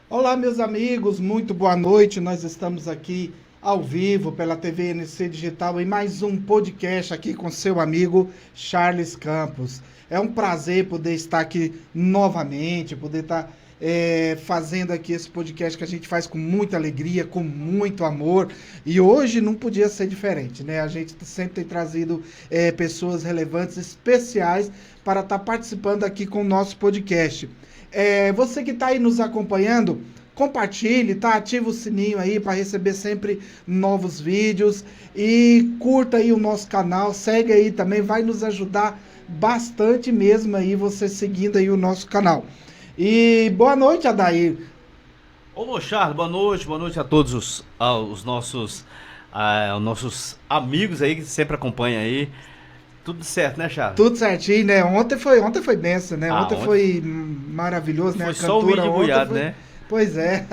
Olá, meus amigos, muito boa noite. Nós estamos aqui ao vivo pela TV NC Digital em mais um podcast aqui com seu amigo Charles Campos. É um prazer poder estar aqui novamente, poder estar fazendo aqui esse podcast que a gente faz com muita alegria, com muito amor. E hoje não podia ser diferente, né? A gente sempre tem trazido pessoas relevantes, especiais, para estar participando aqui com o nosso podcast. Você que está aí nos acompanhando, compartilhe, tá? Ativa o sininho aí para receber sempre novos vídeos e curta aí o nosso canal, segue aí também, vai nos ajudar bastante mesmo aí você seguindo aí o nosso canal. E boa noite, Adair. Ô, Charles, boa noite a todos os nossos amigos aí que sempre acompanham aí. Tudo certo, né, Charles? Tudo certinho, né? Ontem foi benção, né? Ah, Ontem ontem foi maravilhoso, né? A foi só o cantora vídeo ontem embuiado, foi. né? Pois é.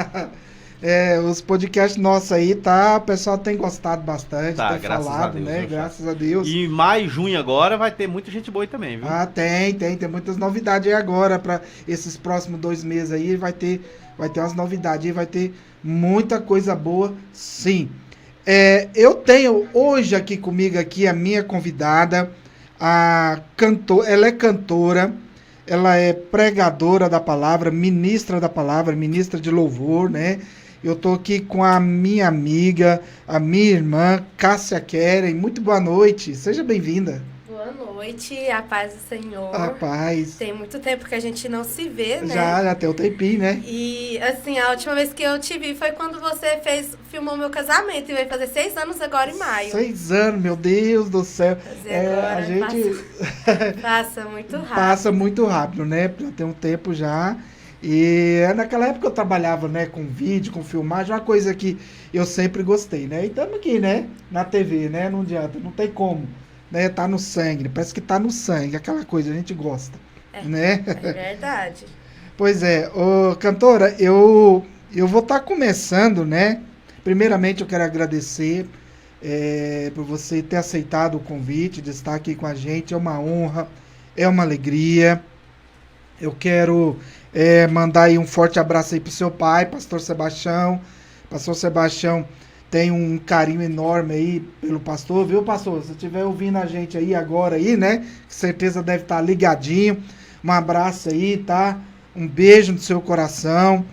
Os podcasts nossos aí, tá? O pessoal tem gostado bastante, Tá, tem graças a falado, Deus, né? viu, Charles? Graças a Deus. E maio, junho agora vai ter muita gente boa aí também, viu? Ah, tem muitas novidades aí agora para esses próximos 2 meses aí, vai ter umas novidades aí, vai ter muita coisa boa, sim. Eu tenho hoje aqui comigo aqui a minha convidada, ela é cantora, ela é pregadora da palavra, ministra de louvor, né? Eu tô aqui com a minha amiga, a minha irmã, Cássia Keren. Muito boa noite, seja bem-vinda. Boa noite, a paz do A Senhor. paz. Tem muito tempo que a gente não se vê, né? Já tem um tempinho, né? E assim, a última vez que eu te vi foi quando você filmou meu casamento e vai fazer 6 anos agora em maio. 6 anos, meu Deus do céu. Fazer agora, A gente passa muito rápido. passa muito rápido, né? Já tem um tempo já. E naquela época eu trabalhava, né, com vídeo, com filmagem, uma coisa que eu sempre gostei, né? E estamos aqui, né, na TV, né? Não adianta, não tem como, né? Tá no sangue, parece que tá no sangue, aquela coisa, a gente gosta, né? É verdade. Pois é, ô, cantora, eu vou estar começando, né? Primeiramente eu quero agradecer por você ter aceitado o convite de estar aqui com a gente. É uma honra, é uma alegria. Eu quero mandar aí um forte abraço aí pro seu pai, Pastor Sebastião. Pastor Sebastião tem um carinho enorme aí pelo pastor, viu, pastor? Se estiver ouvindo a gente aí agora aí, né? Com certeza deve estar ligadinho. Um abraço aí, tá? Um beijo no seu coração.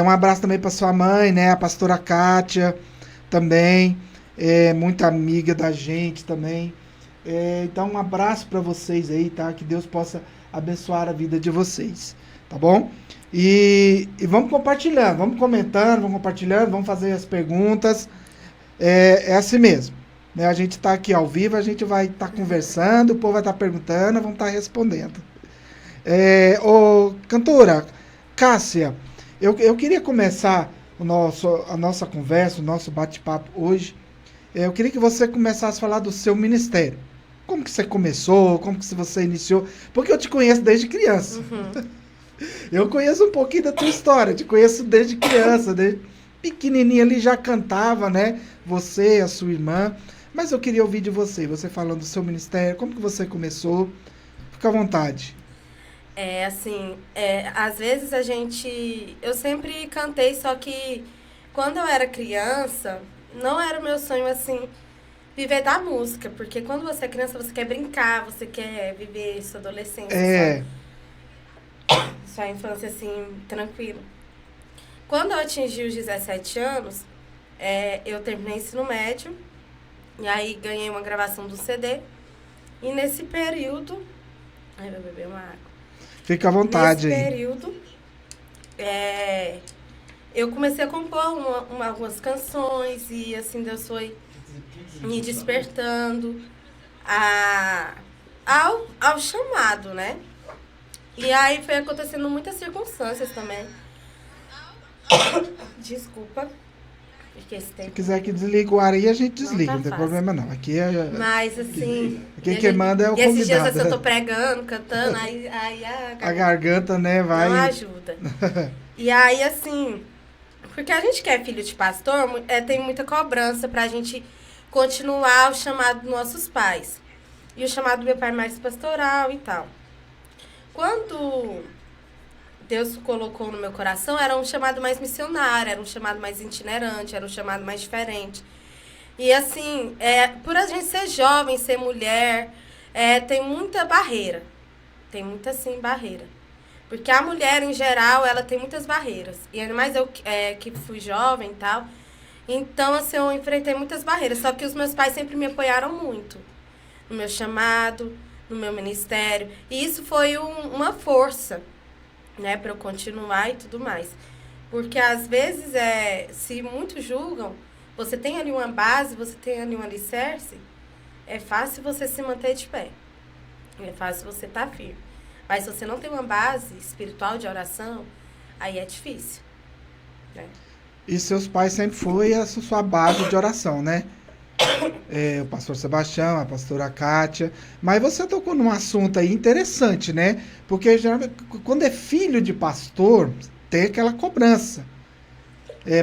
Um abraço também para sua mãe, né? A pastora Kátia também. Muita amiga da gente também. Então, um abraço para vocês aí, tá? Que Deus possa abençoar a vida de vocês, tá bom? E vamos compartilhando, vamos comentando, vamos compartilhando, vamos fazer as perguntas. É assim mesmo, né? A gente está aqui ao vivo, a gente vai estar conversando, o povo vai estar perguntando, vamos estar respondendo. Cantora, Cássia, eu queria começar a nossa conversa, o nosso bate-papo hoje. Eu queria que você começasse a falar do seu ministério. Como que você começou? Como que você iniciou? Porque eu te conheço desde criança. Eu conheço um pouquinho da tua história. Te conheço desde criança, desde pequenininha ali já cantava, né? Você, a sua irmã. Mas eu queria ouvir de você. Você falando do seu ministério. Como que você começou? Fica à vontade. Às vezes eu sempre cantei, só que quando eu era criança, não era o meu sonho, assim, viver da música. Porque quando você é criança, você quer brincar, você quer viver sua adolescência, É, sua infância, assim, tranquila. Quando eu atingi os 17 anos, eu terminei ensino médio, e aí ganhei uma gravação do CD. E nesse período... Ai, eu vou beber uma água. fica à vontade Nesse aí. período, eu comecei a compor algumas canções e assim Deus foi me despertando ao chamado, né? E aí foi acontecendo muitas circunstâncias também. Desculpa, porque esse Se tempo... quiser que desligue o ar aí, a gente desliga. tá Não tem fácil. problema não. Aqui é... Mas assim... Quem e a que gente- manda é o E esses dias convidado. assim, eu tô pregando, cantando, aí A garganta, né, não vai... ajuda. E aí, assim, porque a gente que é filho de pastor, tem muita cobrança pra gente continuar o chamado dos nossos pais. E o chamado do meu pai mais pastoral e tal. Quando Deus colocou no meu coração era um chamado mais missionário, era um chamado mais itinerante, era um chamado mais diferente. E assim, por a gente ser jovem, ser mulher, tem muita barreira. Tem muita, assim, barreira. Porque a mulher, em geral, ela tem muitas barreiras. E ainda mais eu que fui jovem e tal. Então, assim, eu enfrentei muitas barreiras. Só que os meus pais sempre me apoiaram muito. No meu chamado, no meu ministério. E isso foi uma força, né, para eu continuar e tudo mais. Porque, às vezes, se muitos julgam, você tem ali uma base, você tem ali um alicerce, é fácil você se manter de pé. É fácil você estar firme. Mas se você não tem uma base espiritual de oração, aí é difícil, né? E seus pais sempre foi a sua base de oração, né? O pastor Sebastião, a pastora Kátia. Mas você tocou num assunto aí interessante, né? Porque geralmente, quando é filho de pastor, tem aquela cobrança.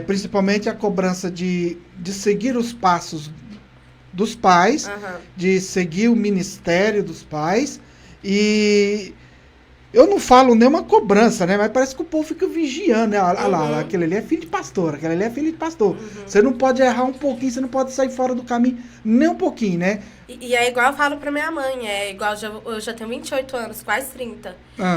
Principalmente a cobrança de seguir os passos dos pais, Uhum. de seguir o ministério dos pais. E eu não falo nenhuma cobrança, né? Mas parece que o povo fica vigiando, né? Olha lá, aquele ali é filho de pastor, aquele ali é filho de pastor. Você não pode errar um pouquinho, você não pode sair fora do caminho nem um pouquinho, né? E é igual eu falo pra minha mãe, é igual eu já tenho 28 anos, quase 30.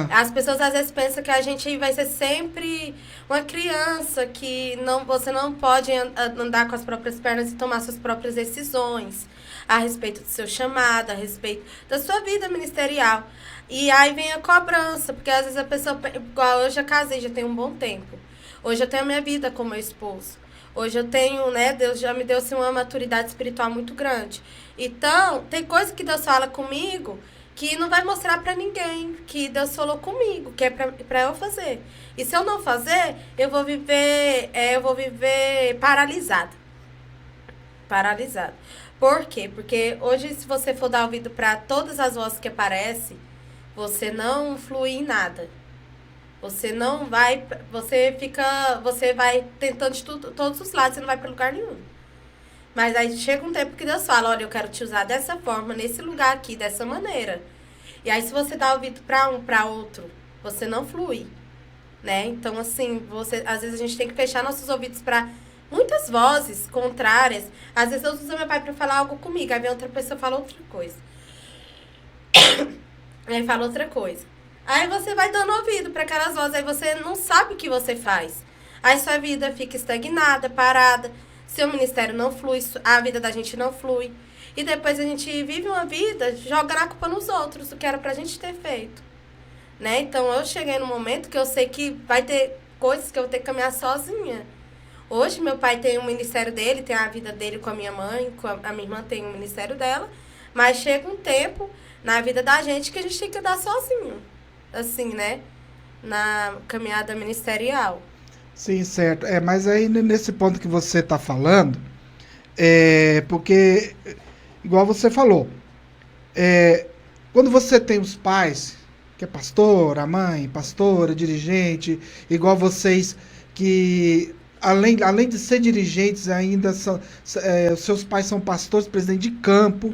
As pessoas às vezes pensam que a gente vai ser sempre uma criança, que você não pode andar com as próprias pernas e tomar suas próprias decisões a respeito do seu chamado, a respeito da sua vida ministerial. E aí vem a cobrança, porque às vezes a pessoa, igual eu já casei, já tenho um bom tempo. Hoje eu tenho a minha vida com meu esposo. Hoje eu tenho, né, Deus já me deu assim, uma maturidade espiritual muito grande. Então, tem coisa que Deus fala comigo que não vai mostrar pra ninguém, que Deus falou comigo, que é pra eu fazer. E se eu não fazer, eu vou viver paralisada. Paralisada. Por quê? Porque hoje, se você for dar ouvido pra todas as vozes que aparecem, você não flui em nada. Você não vai, você vai tentando de todos os lados, você não vai para lugar nenhum. Mas aí chega um tempo que Deus fala, olha, eu quero te usar dessa forma, nesse lugar aqui, dessa maneira. E aí se você dá ouvido para um, para outro, você não flui, né? Então assim, às vezes a gente tem que fechar nossos ouvidos para muitas vozes contrárias. Às vezes eu uso meu pai para falar algo comigo, aí vem outra pessoa e fala outra coisa. Aí fala outra coisa. Aí você vai dando ouvido para aquelas vozes, aí você não sabe o que você faz. Aí sua vida fica estagnada, parada, seu ministério não flui, a vida da gente não flui. E depois a gente vive uma vida jogando a culpa nos outros, o que era pra gente ter feito. Né? Então eu cheguei num momento que eu sei que vai ter coisas que eu vou ter que caminhar sozinha. Hoje meu pai tem o ministério dele, tem a vida dele com a minha mãe, a minha irmã tem o ministério dela, mas chega um tempo na vida da gente que a gente tem que andar sozinho. Assim, né? Na caminhada ministerial. Sim, certo. Mas aí nesse ponto que você está falando, porque, igual você falou, quando você tem os pais, que é pastor, a mãe, pastora, dirigente, igual vocês que, além de ser dirigentes, ainda são, os seus pais são pastores, presidente de campo,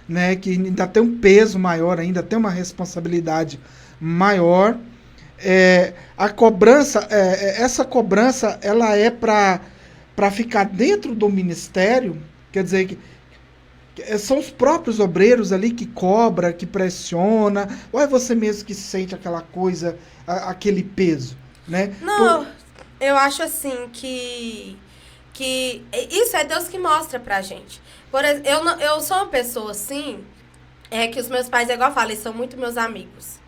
né? Que ainda tem um peso maior, ainda tem uma responsabilidade maior. A cobrança, essa cobrança, ela é para ficar dentro do ministério, quer dizer que são os próprios obreiros ali que cobra, que pressiona, ou é você mesmo que sente aquela coisa, aquele peso, né? Não, eu acho assim que isso é Deus que mostra pra gente. Por exemplo, eu sou uma pessoa assim, que os meus pais, igual eu falo, eles são muito meus amigos.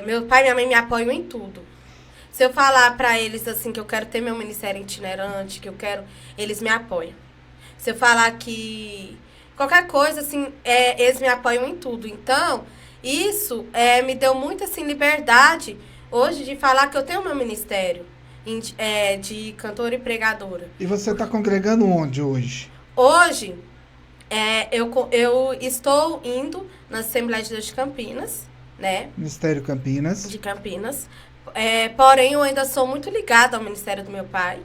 Meu pai e minha mãe me apoiam em tudo. Se eu falar pra eles assim que eu quero ter meu ministério itinerante, que eu quero, eles me apoiam. Se eu falar que qualquer coisa assim, eles me apoiam em tudo. Então, isso me deu muita assim liberdade hoje de falar que eu tenho meu ministério de cantora e pregadora. E você está congregando onde hoje? Hoje, eu estou indo na Assembleia de Deus de Campinas, né? Ministério Campinas. De Campinas. Porém, eu ainda sou muito ligada ao ministério do meu pai,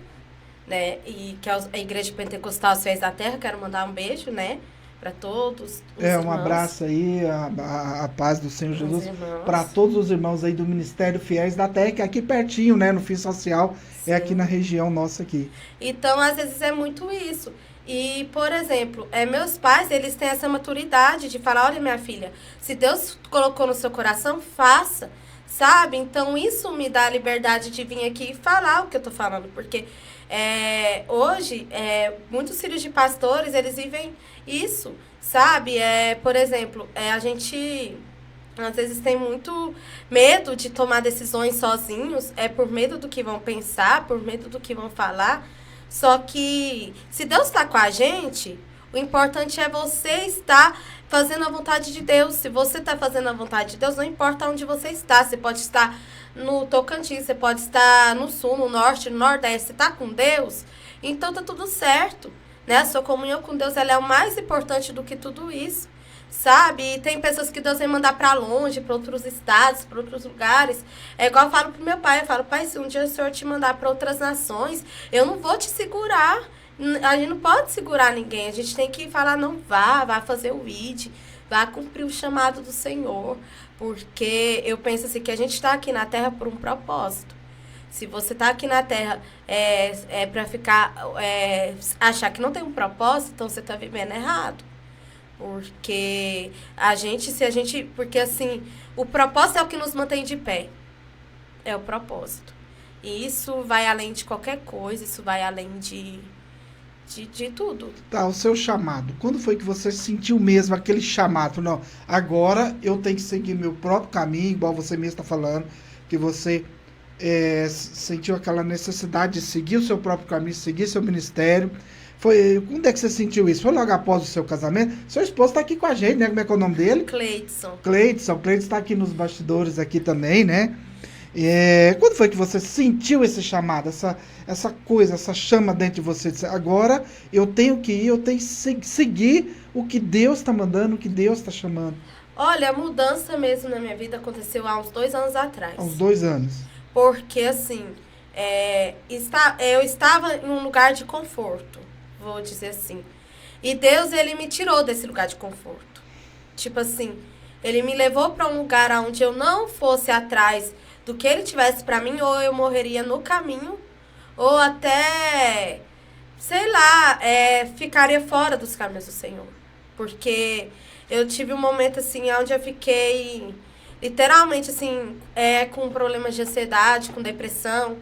né? E que é a Igreja Pentecostal Aos Fiéis da Terra. Quero mandar um beijo, né? para todos os Um irmãos. abraço aí, a paz do Senhor Os Jesus irmãos. para todos os irmãos aí do Ministério Fiéis da Terra, que é aqui pertinho, né, no Fim Social, Sim. é aqui na região nossa aqui. Então, às vezes é muito isso. E, por exemplo, meus pais, eles têm essa maturidade de falar, olha, minha filha, se Deus colocou no seu coração, faça, sabe? Então, isso me dá a liberdade de vir aqui e falar o que eu tô falando, porque hoje, muitos filhos de pastores, eles vivem isso, sabe? Por exemplo, a gente às vezes tem muito medo de tomar decisões sozinhos, por medo do que vão pensar, por medo do que vão falar. Só que, se Deus está com a gente, o importante é você estar fazendo a vontade de Deus. Se você está fazendo a vontade de Deus, não importa onde você está. Você pode estar no Tocantins, você pode estar no Sul, no Norte, no Nordeste. Você está com Deus, então tá tudo certo, né? A sua comunhão com Deus, ela é o mais importante do que tudo isso, sabe? E tem pessoas que Deus vai mandar para longe, para outros estados, para outros lugares. É igual eu falo pro meu pai, eu falo, pai, se um dia o Senhor te mandar para outras nações, eu não vou te segurar. A gente não pode segurar ninguém, a gente tem que falar, não, vá fazer o ID, vá cumprir o chamado do Senhor, porque eu penso assim, que a gente está aqui na Terra por um propósito. Se você está aqui na Terra para ficar, achar que não tem um propósito, então você está vivendo errado. Porque porque assim, o propósito é o que nos mantém de pé. É o propósito. E isso vai além de qualquer coisa, isso vai além de tudo. Tá, o seu chamado. Quando foi que você sentiu mesmo aquele chamado? Não, agora eu tenho que seguir meu próprio caminho, igual você mesmo está falando, que você sentiu aquela necessidade de seguir o seu próprio caminho, seguir seu ministério. Quando é que você sentiu isso? Foi logo após o seu casamento? Seu esposo está aqui com a gente, né? Como é que é o nome dele? Cleidson. Cleidson está aqui nos bastidores aqui também, né? Quando foi que você sentiu esse chamado, essa coisa, essa chama dentro de você? Agora eu tenho que ir, eu tenho que seguir o que Deus está mandando, o que Deus está chamando. Olha, a mudança mesmo na minha vida aconteceu há uns 2 anos atrás. Há uns 2 anos. Porque, assim, eu estava em um lugar de conforto, vou dizer assim. E Deus, ele me tirou desse lugar de conforto. Tipo assim, ele me levou para um lugar onde eu não fosse atrás do que ele tivesse para mim, ou eu morreria no caminho, ou até, sei lá, ficaria fora dos caminhos do Senhor. Porque eu tive um momento, assim, onde eu fiquei literalmente, assim, com problemas de ansiedade, com depressão,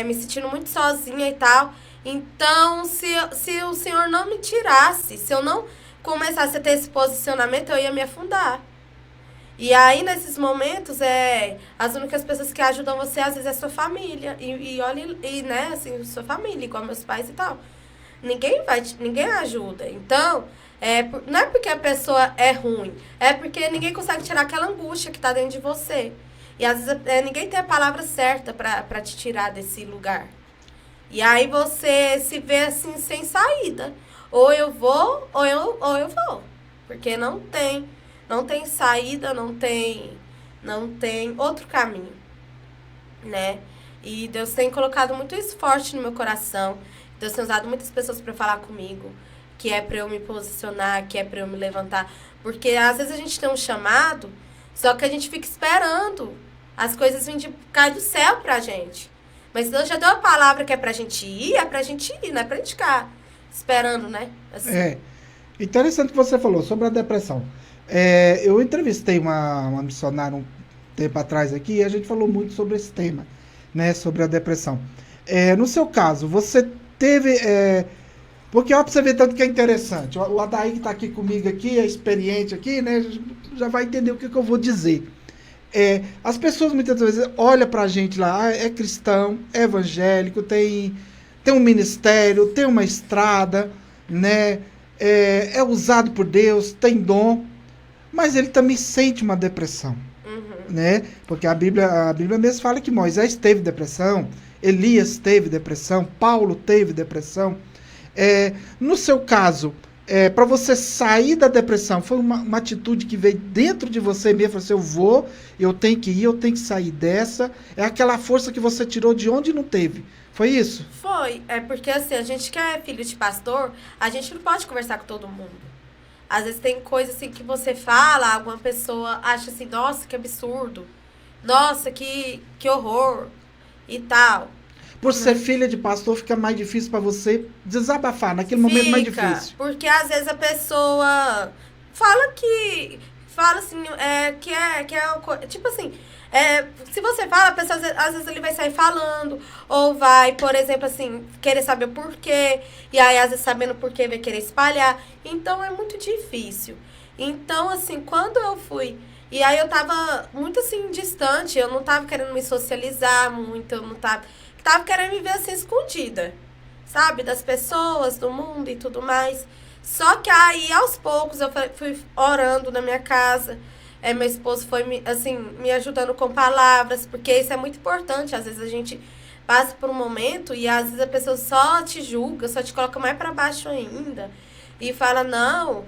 me sentindo muito sozinha e tal. Então, se o Senhor não me tirasse, se eu não começasse a ter esse posicionamento, eu ia me afundar. E aí, nesses momentos, as únicas pessoas que ajudam você, às vezes, é sua família. Né, assim, sua família, igual meus pais e tal. Ninguém ajuda. Então, não é porque a pessoa é ruim, é porque ninguém consegue tirar aquela angústia que tá dentro de você. E, às vezes, ninguém tem a palavra certa pra te tirar desse lugar. E aí, você se vê, assim, sem saída. Ou eu vou, ou eu vou. Porque não tem saída, não tem outro caminho, né? E Deus tem colocado muito isso forte no meu coração. Deus tem usado muitas pessoas para falar comigo, que é para eu me posicionar, que é para eu me levantar. Porque às vezes a gente tem um chamado, só que a gente fica esperando as coisas cair do céu pra gente. Mas Deus já deu a palavra que é pra gente ir, não é pra gente ficar esperando, né? Assim. Interessante o que você falou sobre a depressão. Eu entrevistei uma missionária um tempo atrás aqui e a gente falou muito sobre esse tema, né, sobre a depressão. No seu caso, você teve... porque ó, pra você ver tanto que é interessante. O Adair que está aqui comigo aqui, é experiente aqui, né, já vai entender o que eu vou dizer. As pessoas muitas vezes olham pra gente lá, é cristão, é evangélico, tem um ministério, tem uma estrada, né, é usado por Deus, tem dom, mas ele também sente uma depressão, né? Porque a Bíblia mesmo fala que Moisés teve depressão, Elias teve depressão, Paulo teve depressão. No seu caso, para você sair da depressão, foi uma atitude que veio dentro de você mesmo, falou assim, eu tenho que ir, eu tenho que sair dessa, é aquela força que você tirou de onde não teve, foi isso? Foi, porque assim, a gente que é filho de pastor, a gente não pode conversar com todo mundo. Às vezes tem coisa assim que você fala, alguma pessoa acha assim, nossa, que absurdo. Nossa, que horror. E tal. Por ser filha de pastor, fica mais difícil para você desabafar naquele momento mais difícil. Porque às vezes a pessoa fala assim, tipo assim, se você fala, a pessoa às vezes ele vai sair falando, ou vai, por exemplo, assim, querer saber o porquê, e aí às vezes sabendo o porquê vai querer espalhar. Então é muito difícil. Então, assim, quando eu fui, e aí eu tava muito assim, distante, eu não tava querendo me socializar muito, eu não tava querendo me ver assim escondida, sabe? Das pessoas, do mundo e tudo mais. Só que aí, aos poucos, eu fui orando na minha casa. Meu esposo foi, me ajudando com palavras, porque isso é muito importante. Às vezes a gente passa por um momento e às vezes a pessoa só te julga, só te coloca mais para baixo ainda. E fala, não,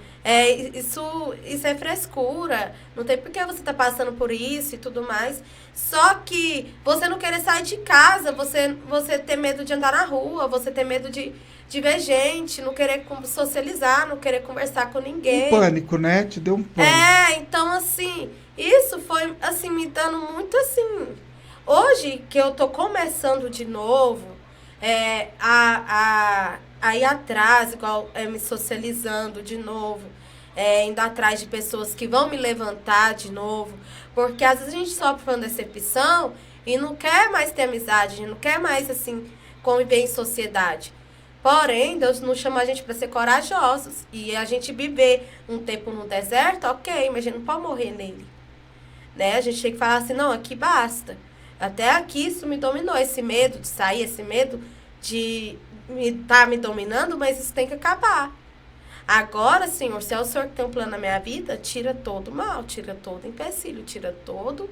isso é frescura, não tem por que você tá passando por isso e tudo mais. Só que você não querer sair de casa, você ter medo de andar na rua, você ter medo de ver gente, não querer socializar, não querer conversar com ninguém. Um pânico, né? Te deu um pânico. Então, assim, isso foi, assim, me dando muito, assim... Hoje, que eu tô começando de novo, a ir atrás, igual me socializando de novo, indo atrás de pessoas que vão me levantar de novo, porque às vezes a gente sofre uma decepção e não quer mais ter amizade, a gente não quer mais, assim, conviver em sociedade. Porém, Deus nos chama a gente para ser corajosos e a gente viver um tempo no deserto, ok, mas a gente não pode morrer nele, né? A gente tem que falar assim, não, aqui basta. Até aqui isso me dominou, esse medo de sair, esse medo de estar me dominando, mas isso tem que acabar. Agora, Senhor, se é o Senhor que tem um plano na minha vida, tira todo o mal, tira todo o empecilho, tira todo...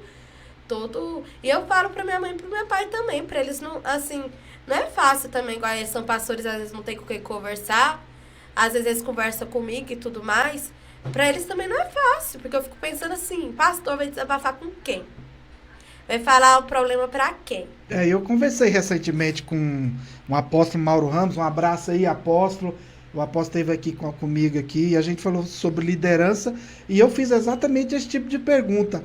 E eu falo para minha mãe e para meu pai também, para eles não, assim, não é fácil também, igual eles são pastores, às vezes não tem com quem conversar, às vezes eles conversam comigo e tudo mais, para eles também não é fácil, porque eu fico pensando assim, pastor vai desabafar com quem? Vai falar o problema para quem? Eu conversei recentemente com o apóstolo Mauro Ramos, um abraço aí, apóstolo. O apóstolo esteve aqui comigo aqui e a gente falou sobre liderança e eu fiz exatamente esse tipo de pergunta.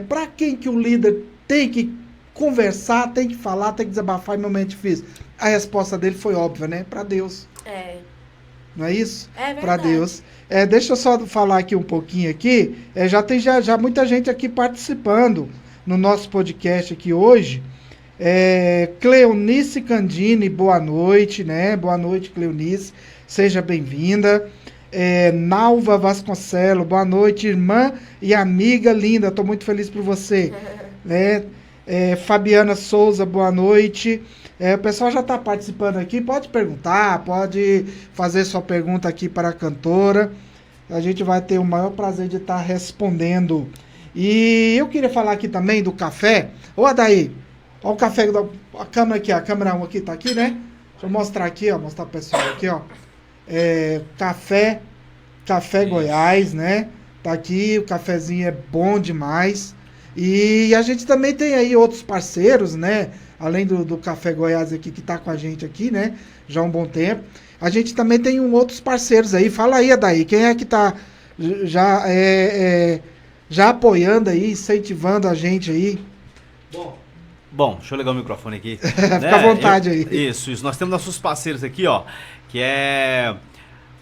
Para quem que o líder tem que conversar, tem que falar, tem que desabafar em momento difícil? A resposta dele foi óbvia, né? Para Deus. Não é isso? É verdade. Para Deus. Deixa eu só falar aqui um pouquinho aqui. Já tem já muita gente aqui participando no nosso podcast aqui hoje. Cleonice Candini, boa noite, né? Boa noite, Cleonice. Seja bem-vinda. Nalva Vasconcelos, boa noite, irmã e amiga linda. Estou muito feliz por você. Fabiana Souza, boa noite. O pessoal já está participando aqui. Pode perguntar, pode fazer sua pergunta aqui para a cantora. A gente vai ter o maior prazer de estar respondendo. E eu queria falar aqui também do café. Ô, Adaí, olha o café, a câmera aqui, a câmera 1 aqui, tá aqui, né? Deixa eu mostrar aqui, ó, mostrar pro pessoal aqui, ó. Café Goiás, né? Tá aqui, o cafezinho é bom demais. E a gente também tem aí outros parceiros, né? Além do Café Goiás aqui, que tá com a gente aqui, né? Já há um bom tempo. A gente também tem outros parceiros aí. Fala aí, Adaí, quem é que tá já apoiando aí, incentivando a gente aí? Bom, deixa eu ligar o microfone aqui. Fica à vontade aí. Isso. Nós temos nossos parceiros aqui, ó, que é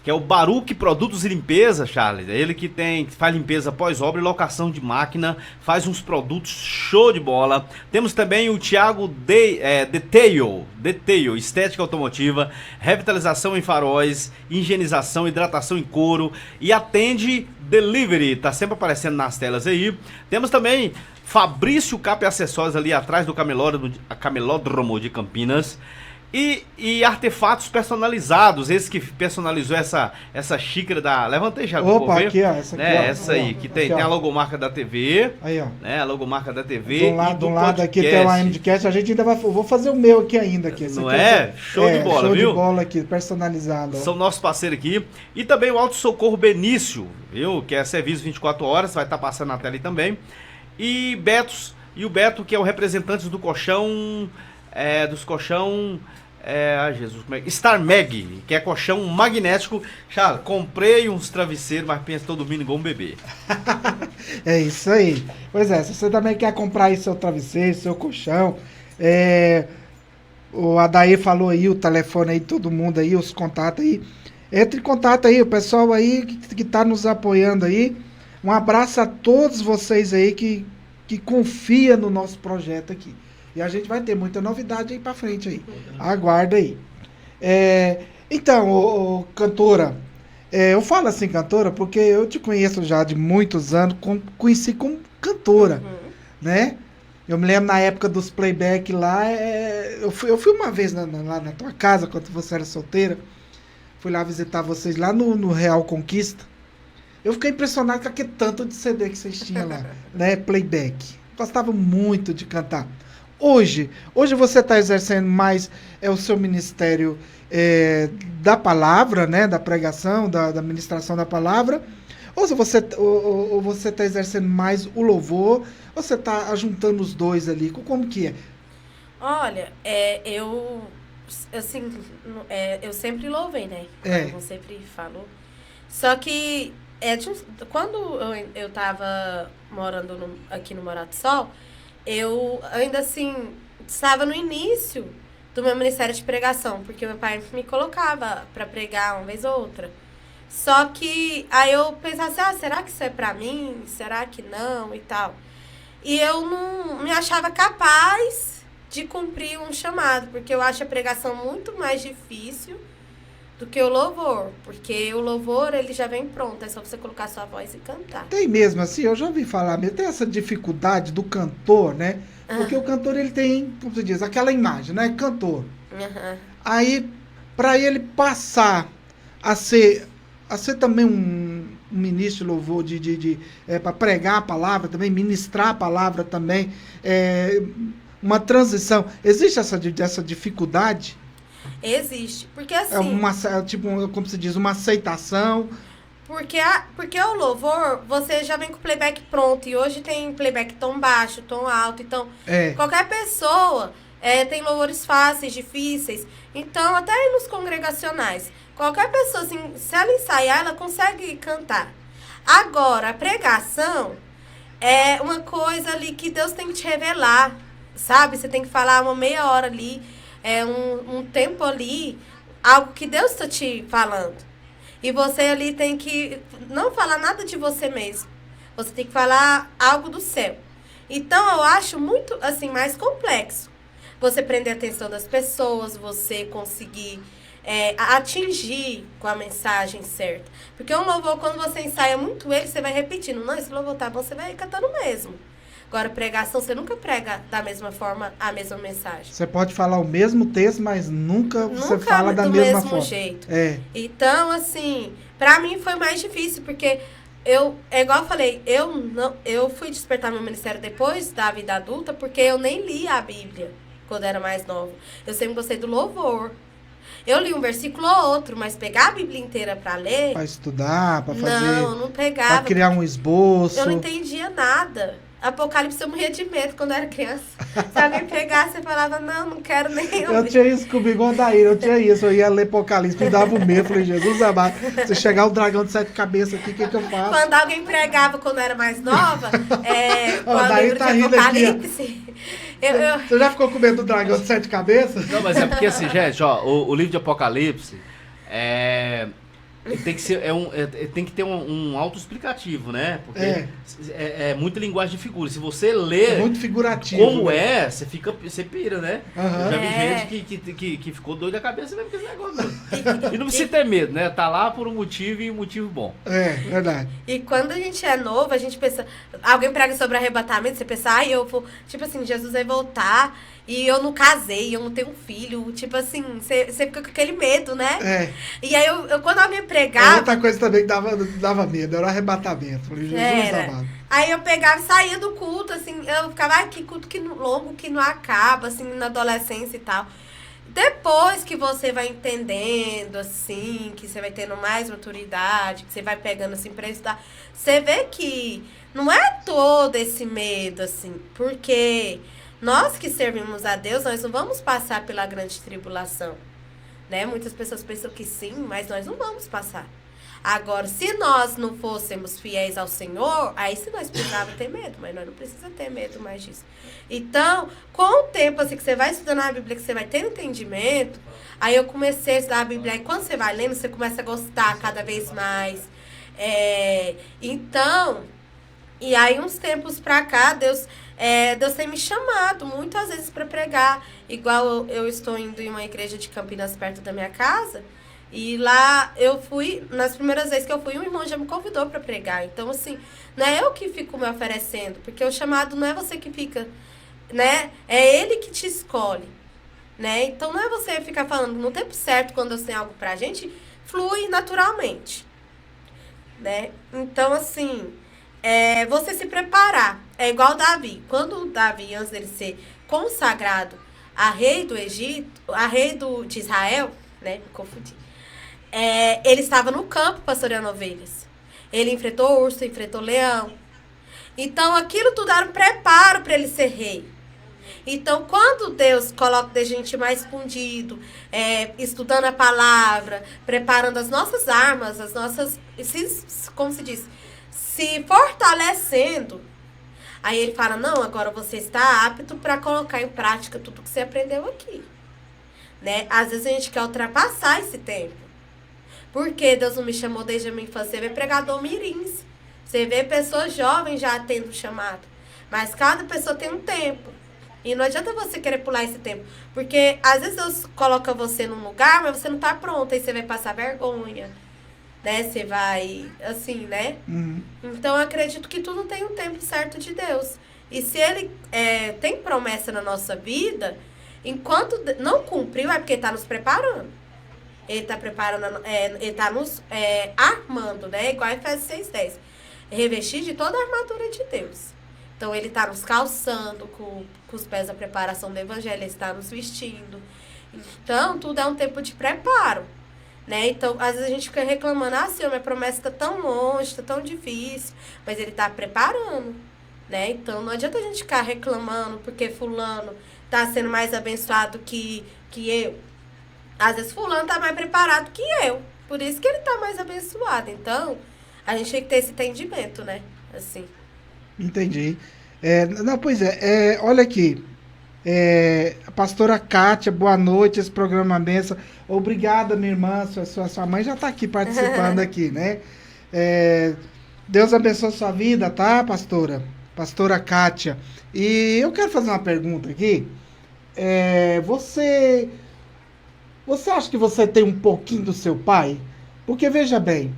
o Baruch Produtos e Limpeza, Charles. É ele que faz limpeza pós-obra e locação de máquina, faz uns produtos show de bola. Temos também o Thiago Detail, estética automotiva, revitalização em faróis, higienização, hidratação em couro e atende delivery, tá sempre aparecendo nas telas aí. Temos também Fabrício Cap e Acessórios ali atrás do Camelódromo de Campinas. E artefatos personalizados, esse que personalizou essa xícara da... Levantei já. Opa, aqui, ó. Essa aqui, ó. Essa aí, que tem a logomarca da TV. Aí, ó. Né, a logomarca da TV. Do lado aqui tem o AMDcast. A gente ainda vai... Vou fazer o meu aqui ainda. Aqui. Não é? Show de bola, viu? Show de bola aqui, personalizado. São nossos parceiros aqui. E também o Auto Socorro Benício, viu? Que é serviço 24 horas, vai estar passando na tela aí também. E o Beto, que é o representante do colchão... dos colchão... Jesus, como é? Star Mag, que é colchão magnético. Charles, comprei uns travesseiros, mas pensa, tô dormindo igual um bebê. É isso aí. Pois é, se você também quer comprar aí seu travesseiro, seu colchão, o Adair falou aí, o telefone aí, todo mundo aí, os contatos aí. Entre em contato aí, o pessoal aí que tá nos apoiando aí. Um abraço a todos vocês aí que confia no nosso projeto aqui. E a gente vai ter muita novidade aí pra frente aí. Aguarda aí. Então, cantora, eu falo assim, cantora, porque eu te conheço já de muitos anos, conheci como cantora, né? Eu me lembro na época dos playback lá, eu fui uma vez lá na tua casa, quando você era solteira. Fui lá visitar vocês lá no Real Conquista. Eu fiquei impressionado com aquele tanto de CD que vocês tinham lá, né? Playback. Gostava muito de cantar. Hoje você está exercendo mais o seu ministério da palavra, né? Da pregação, da ministração da palavra. Ou você está exercendo mais o louvor, ou você está juntando os dois ali? Como que é? Olha, eu sempre louvei, né? Eu sempre falo. Só que quando eu tava morando aqui no Morado do Sol, eu ainda assim estava no início do meu ministério de pregação, porque meu pai me colocava para pregar uma vez ou outra. Só que aí eu pensava assim, será que isso é pra mim? Será que não? E tal. E eu não me achava capaz de cumprir um chamado, porque eu acho a pregação muito mais difícil do que o louvor, porque o louvor ele já vem pronto, é só você colocar sua voz e cantar. Tem mesmo assim, eu já ouvi falar mesmo, tem essa dificuldade do cantor, né? Porque o cantor ele tem, como você diz, aquela imagem, né? Cantor. Aí, para ele passar a ser também um ministro de louvor, para pregar a palavra também, ministrar a palavra também, uma transição. Existe essa dificuldade? Existe, porque assim... tipo, como se diz, uma aceitação. Porque o louvor, você já vem com o playback pronto, e hoje tem playback tom baixo, tom alto, então qualquer pessoa tem louvores fáceis, difíceis, então até nos congregacionais, qualquer pessoa, assim, se ela ensaiar, ela consegue cantar. Agora, a pregação é uma coisa ali que Deus tem que te revelar, sabe? Você tem que falar uma meia hora ali, um tempo ali, algo que Deus está te falando. E você ali tem que não falar nada de você mesmo. Você tem que falar algo do céu. Então, eu acho muito, assim, mais complexo. Você prender a atenção das pessoas, você conseguir atingir com a mensagem certa. Porque um louvor, quando você ensaia muito ele, você vai repetindo. Não, esse louvor tá bom, você vai cantando mesmo. Agora, pregação, você nunca prega da mesma forma a mesma mensagem. Você pode falar o mesmo texto, mas nunca você fala da mesma forma. Do mesmo jeito. Então, assim, pra mim foi mais difícil, porque igual eu falei, eu fui despertar meu ministério depois da vida adulta, porque eu nem li a Bíblia quando era mais nova. Eu sempre gostei do louvor. Eu li um versículo ou outro, mas pegar a Bíblia inteira pra ler... Pra estudar, pra fazer... Não pegava. Pra criar um esboço. Eu não entendia nada. Apocalipse eu morria de medo quando eu era criança. Se alguém pegasse, eu falava, não quero nem ouvir. Eu tinha isso comigo, Odair, eu tinha isso. Eu ia ler Apocalipse, me dava um medo. Falei, Jesus amado, se chegar o dragão de 7 cabeças aqui, o que eu faço? Quando alguém pregava quando eu era mais nova, com o livro tá de Apocalipse... Você já ficou com medo do dragão de 7 cabeças? Não, mas é porque assim, gente, o livro de Apocalipse tem que ser, tem que ter um autoexplicativo, né? Porque é muita linguagem de figura. Se você ler muito figurativo, como né? Você pira, né? Eu já vi gente que ficou doido da cabeça mesmo com esse negócio. E não precisa ter medo, né? Tá lá por um motivo e um motivo bom. Verdade. E quando a gente é novo, a gente pensa... Alguém prega sobre arrebatamento, você pensa, eu vou... Tipo assim, Jesus vai voltar... E eu não casei, eu não tenho um filho. Tipo assim, você fica com aquele medo, né? E aí, quando alguém pregava... Outra coisa também que dava medo, era o arrebatamento. Falei, Jesus amado. Aí eu pegava e saía do culto, assim, eu ficava, que culto longo, que não acaba, assim, na adolescência e tal. Depois que você vai entendendo, assim, que você vai tendo mais maturidade, que você vai pegando, assim, pra estudar, você vê que não é todo esse medo, assim, porque... Nós que servimos a Deus, nós não vamos passar pela grande tribulação, né? Muitas pessoas pensam que sim, mas nós não vamos passar. Agora, se nós não fôssemos fiéis ao Senhor, aí sim nós precisávamos ter medo, mas nós não precisamos ter medo mais disso. Então, com o tempo assim, que você vai estudando a Bíblia, que você vai ter entendimento, aí eu comecei a estudar a Bíblia, e quando você vai lendo, você começa a gostar cada vez mais. Então, e aí uns tempos pra cá, Deus tem me chamado muitas vezes para pregar, igual eu estou indo em uma igreja de Campinas perto da minha casa, e lá eu fui, nas primeiras vezes que eu fui, um irmão já me convidou para pregar. Então, assim, não é eu que fico me oferecendo, porque o chamado não é você que fica, né? É ele que te escolhe, né? Então, não é você ficar falando no tempo certo, quando Deus tem algo pra gente, flui naturalmente, né? Então, assim, você se preparar. É igual Davi. Quando o Davi, antes dele ser consagrado a rei do Egito, a rei de Israel, né? Me confundi. Ele estava no campo pastoreando ovelhas. Ele enfrentou urso, enfrentou leão. Então, aquilo tudo era um preparo para ele ser rei. Então, quando Deus coloca a gente mais escondido, estudando a palavra, preparando as nossas armas, as nossas, como se diz, se fortalecendo, aí ele fala, não, agora você está apto para colocar em prática tudo que você aprendeu aqui. Né? Às vezes a gente quer ultrapassar esse tempo. Porque Deus não me chamou desde a minha infância. Você vê pregador mirins. Você vê pessoas jovens já tendo chamado. Mas cada pessoa tem um tempo. E não adianta você querer pular esse tempo. Porque às vezes Deus coloca você num lugar, mas você não está pronto. Aí você vai passar vergonha. Né? Você vai, assim, né? Uhum. Então eu acredito que tudo tem um tempo certo de Deus. E se Ele tem promessa na nossa vida, enquanto não cumpriu, é porque Ele está nos preparando. Ele está preparando, Ele está nos armando, né? Igual Efésios 6:10. Revestir de toda a armadura de Deus. Então, Ele está nos calçando com os pés da preparação do Evangelho. Ele está nos vestindo. Então, tudo é um tempo de preparo. Né? Então, às vezes a gente fica reclamando, Senhor, minha promessa está tão longe, está tão difícil. Mas Ele está preparando. Né? Então, não adianta a gente ficar reclamando porque fulano está sendo mais abençoado que eu. Às vezes fulano está mais preparado que eu. Por isso que ele está mais abençoado. Então, a gente tem que ter esse entendimento, né? Assim. Entendi. Não, pois olha aqui. A pastora Kátia, boa noite, esse programa benção. Obrigada, minha irmã, sua mãe já está aqui participando aqui, né? Deus abençoe sua vida, tá, pastora? Pastora Kátia. E eu quero fazer uma pergunta aqui. Você acha que você tem um pouquinho do seu pai? Porque, veja bem,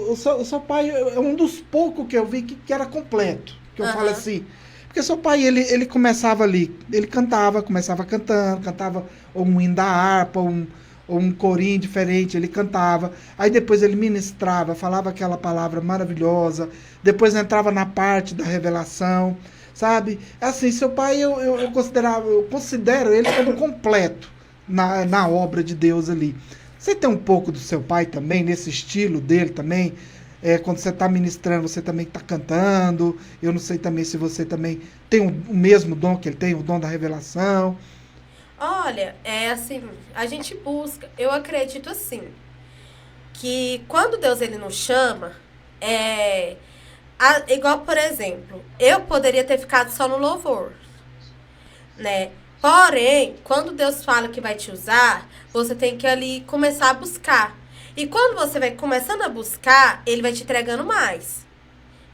o seu pai é um dos poucos que eu vi que era completo. Que eu falo assim. Porque seu pai, ele começava ali, ele começava cantando, cantava ou um hino da harpa, ou um corinho diferente, ele cantava. Aí depois ele ministrava, falava aquela palavra maravilhosa. Depois entrava na parte da revelação, sabe? Assim, seu pai, eu considero ele como completo na obra de Deus ali. Você tem um pouco do seu pai também, nesse estilo dele também? Quando você está ministrando, você também está cantando. Eu não sei também se você também tem o mesmo dom que ele tem, o dom da revelação. Olha, assim, a gente busca, eu acredito assim, que quando Deus ele nos chama, igual, por exemplo, eu poderia ter ficado só no louvor, né? Porém, quando Deus fala que vai te usar, você tem que ali começar a buscar. E quando você vai começando a buscar, ele vai te entregando mais.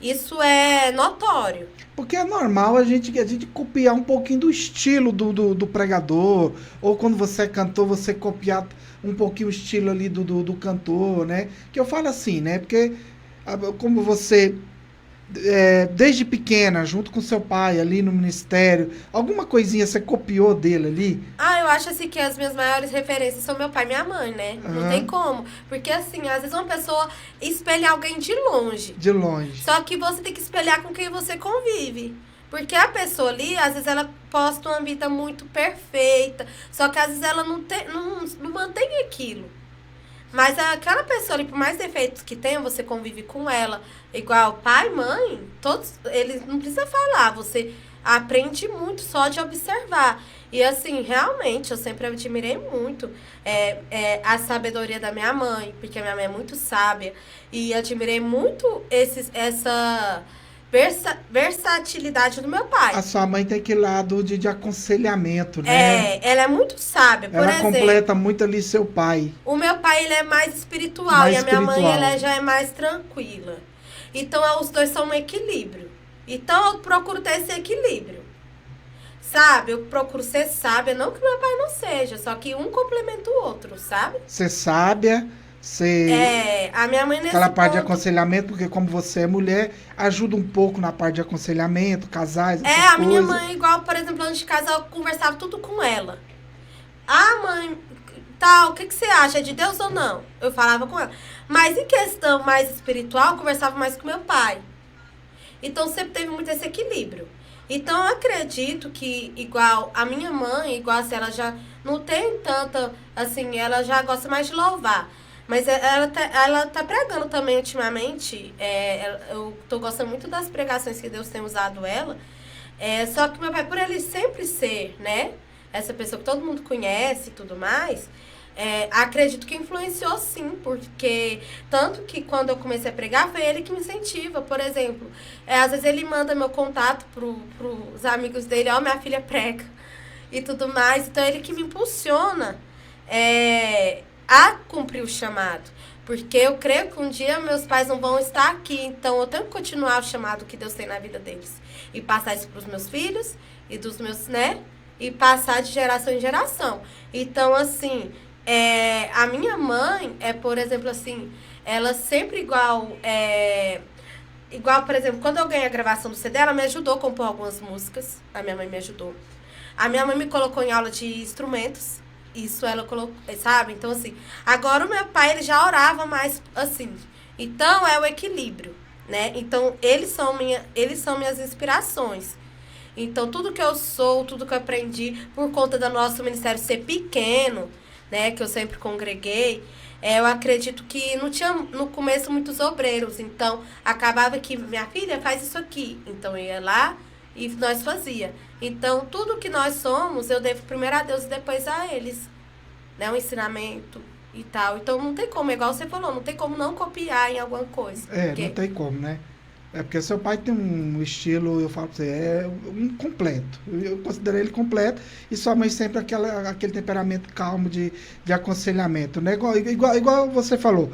Isso é notório. Porque é normal a gente copiar um pouquinho do estilo do pregador. Ou quando você é cantor, você copiar um pouquinho o estilo ali do cantor, né? Que eu falo assim, né? Porque como você... desde pequena, junto com seu pai ali no ministério, alguma coisinha você copiou dele ali? Eu acho assim que as minhas maiores referências são meu pai e minha mãe, né? Não tem como. Porque assim, às vezes uma pessoa espelha alguém de longe. De longe. Só que você tem que espelhar com quem você convive. Porque a pessoa ali, às vezes ela posta uma vida muito perfeita, só que às vezes ela não mantém aquilo. Mas aquela pessoa ali, por mais defeitos que tenha, você convive com ela. Igual pai, mãe, todos, eles não precisam falar. Você, aprende muito só de observar. E assim, realmente, eu sempre admirei muito a sabedoria da minha mãe, porque a minha mãe é muito sábia. E admirei muito essa versatilidade do meu pai. A sua mãe tem aquele lado de aconselhamento, né? Ela é muito sábia. Por Ela exemplo, completa muito ali seu pai. o meu pai, ele é mais espiritual, Mais e a minha mãe, espiritual. ela já é mais tranquila. Então, os dois são um equilíbrio. Então, eu procuro ter esse equilíbrio. Sabe? Eu procuro ser sábia, não que meu pai não seja, só que um complementa o outro, sabe? Ser sábia, ser... A minha mãe nesse Aquela parte de ponto- aconselhamento, porque como você é mulher, ajuda um pouco na parte de aconselhamento, casais, essas a minha coisas. mãe, igual, por exemplo, antes de casa, eu conversava tudo com ela. Ah, mãe, tal, o que você acha? É de Deus ou não? Eu falava com ela. Mas em questão mais espiritual, eu conversava mais com meu pai. Então, sempre teve muito esse equilíbrio. Então, eu acredito que, igual a minha mãe, igual assim, ela já não tem tanta, assim, ela já gosta mais de louvar. Mas ela tá pregando também ultimamente. Eu tô gostando muito das pregações que Deus tem usado ela. Só que meu pai, por ele sempre ser, né, essa pessoa que todo mundo conhece e tudo mais, acredito que influenciou sim, porque tanto que quando eu comecei a pregar, foi ele que me incentiva. Por exemplo, às vezes ele manda meu contato pros amigos dele, ó, minha filha prega e tudo mais. Então, ele que me impulsiona a cumprir o chamado. Porque eu creio que um dia meus pais não vão estar aqui, então eu tenho que continuar o chamado que Deus tem na vida deles. E passar isso para os meus filhos e dos meus, né? E passar de geração em geração. Então, assim, a minha mãe por exemplo, assim, ela sempre igual, por exemplo, quando eu ganhei a gravação do CD, ela me ajudou a compor algumas músicas. A minha mãe me ajudou. A minha mãe me colocou em aula de instrumentos. Isso ela colocou, sabe? Então, assim, agora o meu pai, ele já orava mais, assim. Então, é o equilíbrio, né? Então, eles são minhas inspirações. Então, tudo que eu sou, tudo que eu aprendi, por conta do nosso ministério ser pequeno, né? Que eu sempre congreguei, eu acredito que não tinha, no começo, muitos obreiros. Então, acabava que minha filha faz isso aqui. Então, eu ia lá e nós fazia. Então, tudo que nós somos, eu devo primeiro a Deus e depois a eles. Né? O ensinamento e tal. Então, não tem como, igual você falou, não tem como não copiar em alguma coisa. Não tem como, né? É porque seu pai tem um estilo, eu falo pra você, um completo. Eu considero ele completo. E sua mãe sempre aquele temperamento calmo de aconselhamento, né? Igual você falou,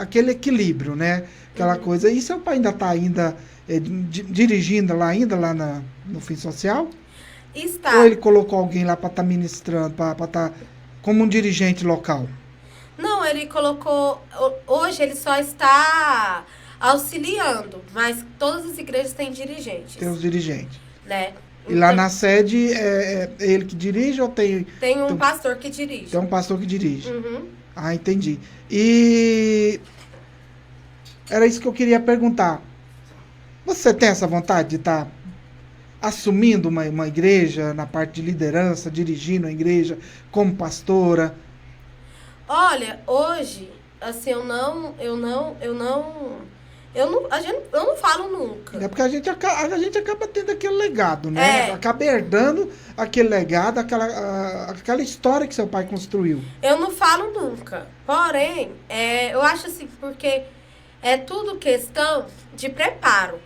aquele equilíbrio, né? Aquela coisa. E seu pai ainda está dirigindo lá no Fim Social? Está. Ou ele colocou alguém lá para estar ministrando, para estar como um dirigente local? Não, ele colocou... Hoje ele só está auxiliando, mas todas as igrejas têm dirigentes. Tem os dirigentes. Né? E lá na sede é ele que dirige ou tem... Tem um pastor que dirige. Tem um pastor que dirige. Uhum. Ah, entendi. E era isso que eu queria perguntar. Você tem essa vontade de estar assumindo uma igreja na parte de liderança, dirigindo a igreja como pastora? Olha, hoje, assim, eu não falo nunca. É porque a gente acaba tendo aquele legado, né? Acaba herdando aquele legado, aquela história que seu pai construiu. Eu não falo nunca. Porém, eu acho assim, porque é tudo questão de preparo.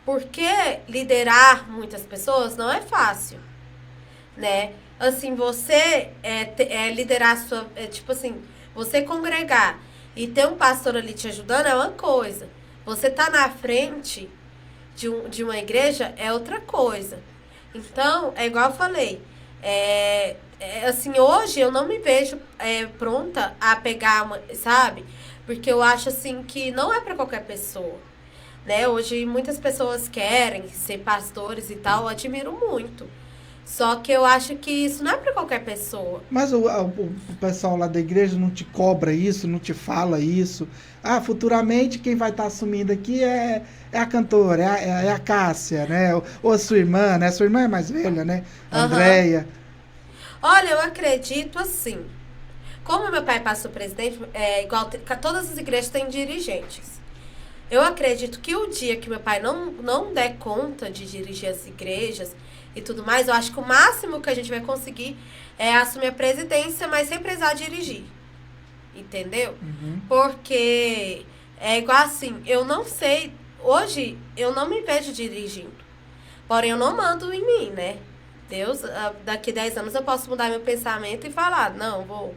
Porque liderar muitas pessoas não é fácil, né? Assim, você liderar tipo assim, você congregar e ter um pastor ali te ajudando é uma coisa. Você tá na frente de uma igreja é outra coisa. Então, é igual eu falei, assim, hoje eu não me vejo pronta a pegar sabe? Porque eu acho assim que não é para qualquer pessoa. Né? Hoje muitas pessoas querem ser pastores e tal, eu admiro muito. Só que eu acho que isso não é para qualquer pessoa. Mas o pessoal lá da igreja não te cobra isso, não te fala isso? Ah, futuramente quem vai estar assumindo aqui é a cantora, é a Cássia, né? Ou a sua irmã, né? A sua irmã é mais velha, né? A Andréia. Olha, eu acredito assim. Como meu pai é pastor presidente, igual todas as igrejas têm dirigentes. Eu acredito que o dia que meu pai não der conta de dirigir as igrejas e tudo mais, eu acho que o máximo que a gente vai conseguir é assumir a presidência, mas sem precisar dirigir. Entendeu? Uhum. Porque é igual assim, eu não sei, hoje eu não me vejo dirigindo. Porém, eu não mando em mim, né? Deus, daqui 10 anos eu posso mudar meu pensamento e falar, não, vou.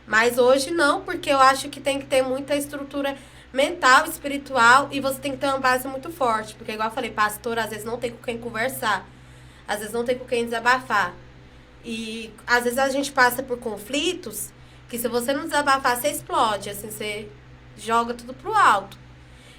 Mas hoje não, porque eu acho que tem que ter muita estrutura mental, espiritual, e você tem que ter uma base muito forte. Porque, igual eu falei, pastor, às vezes não tem com quem conversar. Às vezes não tem com quem desabafar. E, às vezes, a gente passa por conflitos que, se você não desabafar, você explode. Assim, você joga tudo pro alto.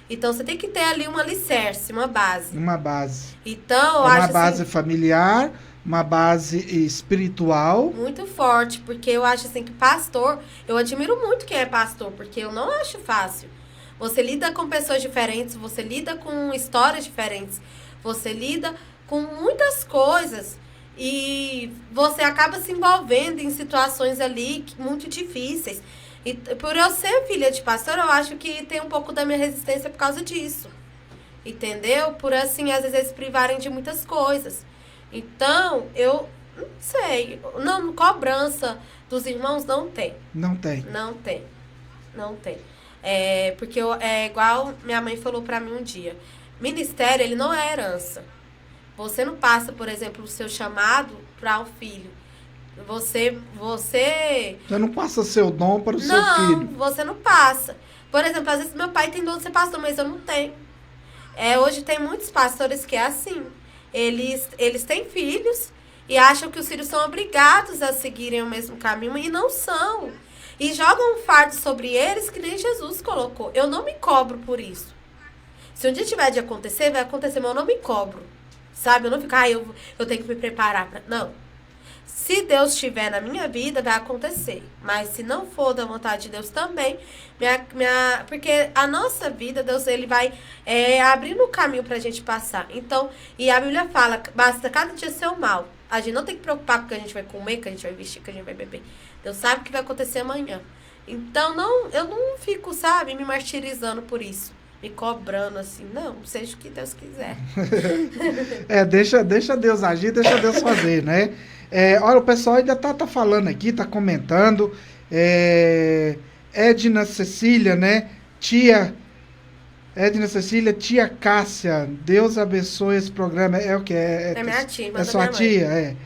Então, você tem que ter ali um alicerce, uma base. Uma base. Então, eu Uma acho base assim, familiar, uma base espiritual. muito forte, porque eu acho assim que pastor, eu admiro muito quem é pastor, porque eu não acho fácil. Você lida com pessoas diferentes, você lida com histórias diferentes, você lida com muitas coisas e você acaba se envolvendo em situações ali muito difíceis. E por eu ser filha de pastor, eu acho que tem um pouco da minha resistência por causa disso. Entendeu? Por assim, às vezes, eles privarem de muitas coisas. Então, eu não sei. Não, cobrança dos irmãos não tem. Não tem. Não tem. Não tem. É, porque é igual minha mãe falou pra mim um dia. Ministério, ele não é herança. Você não passa, por exemplo, o seu chamado para o filho. Você Você não passa seu dom para o seu não, filho. você não passa. Por exemplo, às vezes meu pai tem dom de ser pastor, mas eu não tenho. Hoje tem muitos pastores que é assim. Eles têm filhos e acham que os filhos são obrigados a seguirem o mesmo caminho e não são. E jogam um fardo sobre eles que nem Jesus colocou. Eu não me cobro por isso. Se um dia tiver de acontecer, vai acontecer, mas eu não me cobro. Sabe? Eu não fico, eu tenho que me preparar para. Não. Se Deus estiver na minha vida, vai acontecer. Mas se não for da vontade de Deus também, porque a nossa vida, Deus, ele vai abrindo o caminho pra gente passar. Então, e a Bíblia fala, basta cada dia ser o mal. A gente não tem que preocupar com o que a gente vai comer, que a gente vai vestir, que a gente vai beber. Deus sabe o que vai acontecer amanhã. Então, eu não fico, sabe, me martirizando por isso. Me cobrando assim. Não, seja o que Deus quiser. Deixa Deus agir, deixa Deus fazer, né? Olha, o pessoal ainda tá falando aqui, tá comentando. Edna Cecília, né? Edna Cecília, tia Cássia, Deus abençoe esse programa. É o que? É minha tia, é sua tia?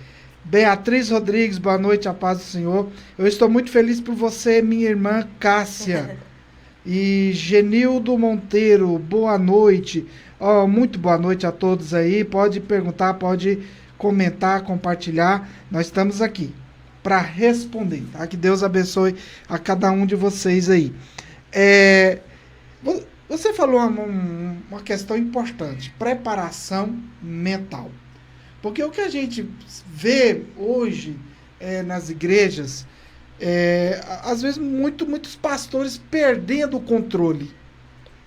Beatriz Rodrigues, boa noite, a paz do Senhor. Eu estou muito feliz por você, minha irmã Cássia. E Genildo Monteiro, boa noite. Muito boa noite a todos aí. Pode perguntar, pode comentar, compartilhar. Nós estamos aqui para responder, tá? Que Deus abençoe a cada um de vocês aí. Você falou uma questão importante, preparação mental. Porque o que a gente vê hoje nas igrejas, às vezes muitos pastores perdendo o controle,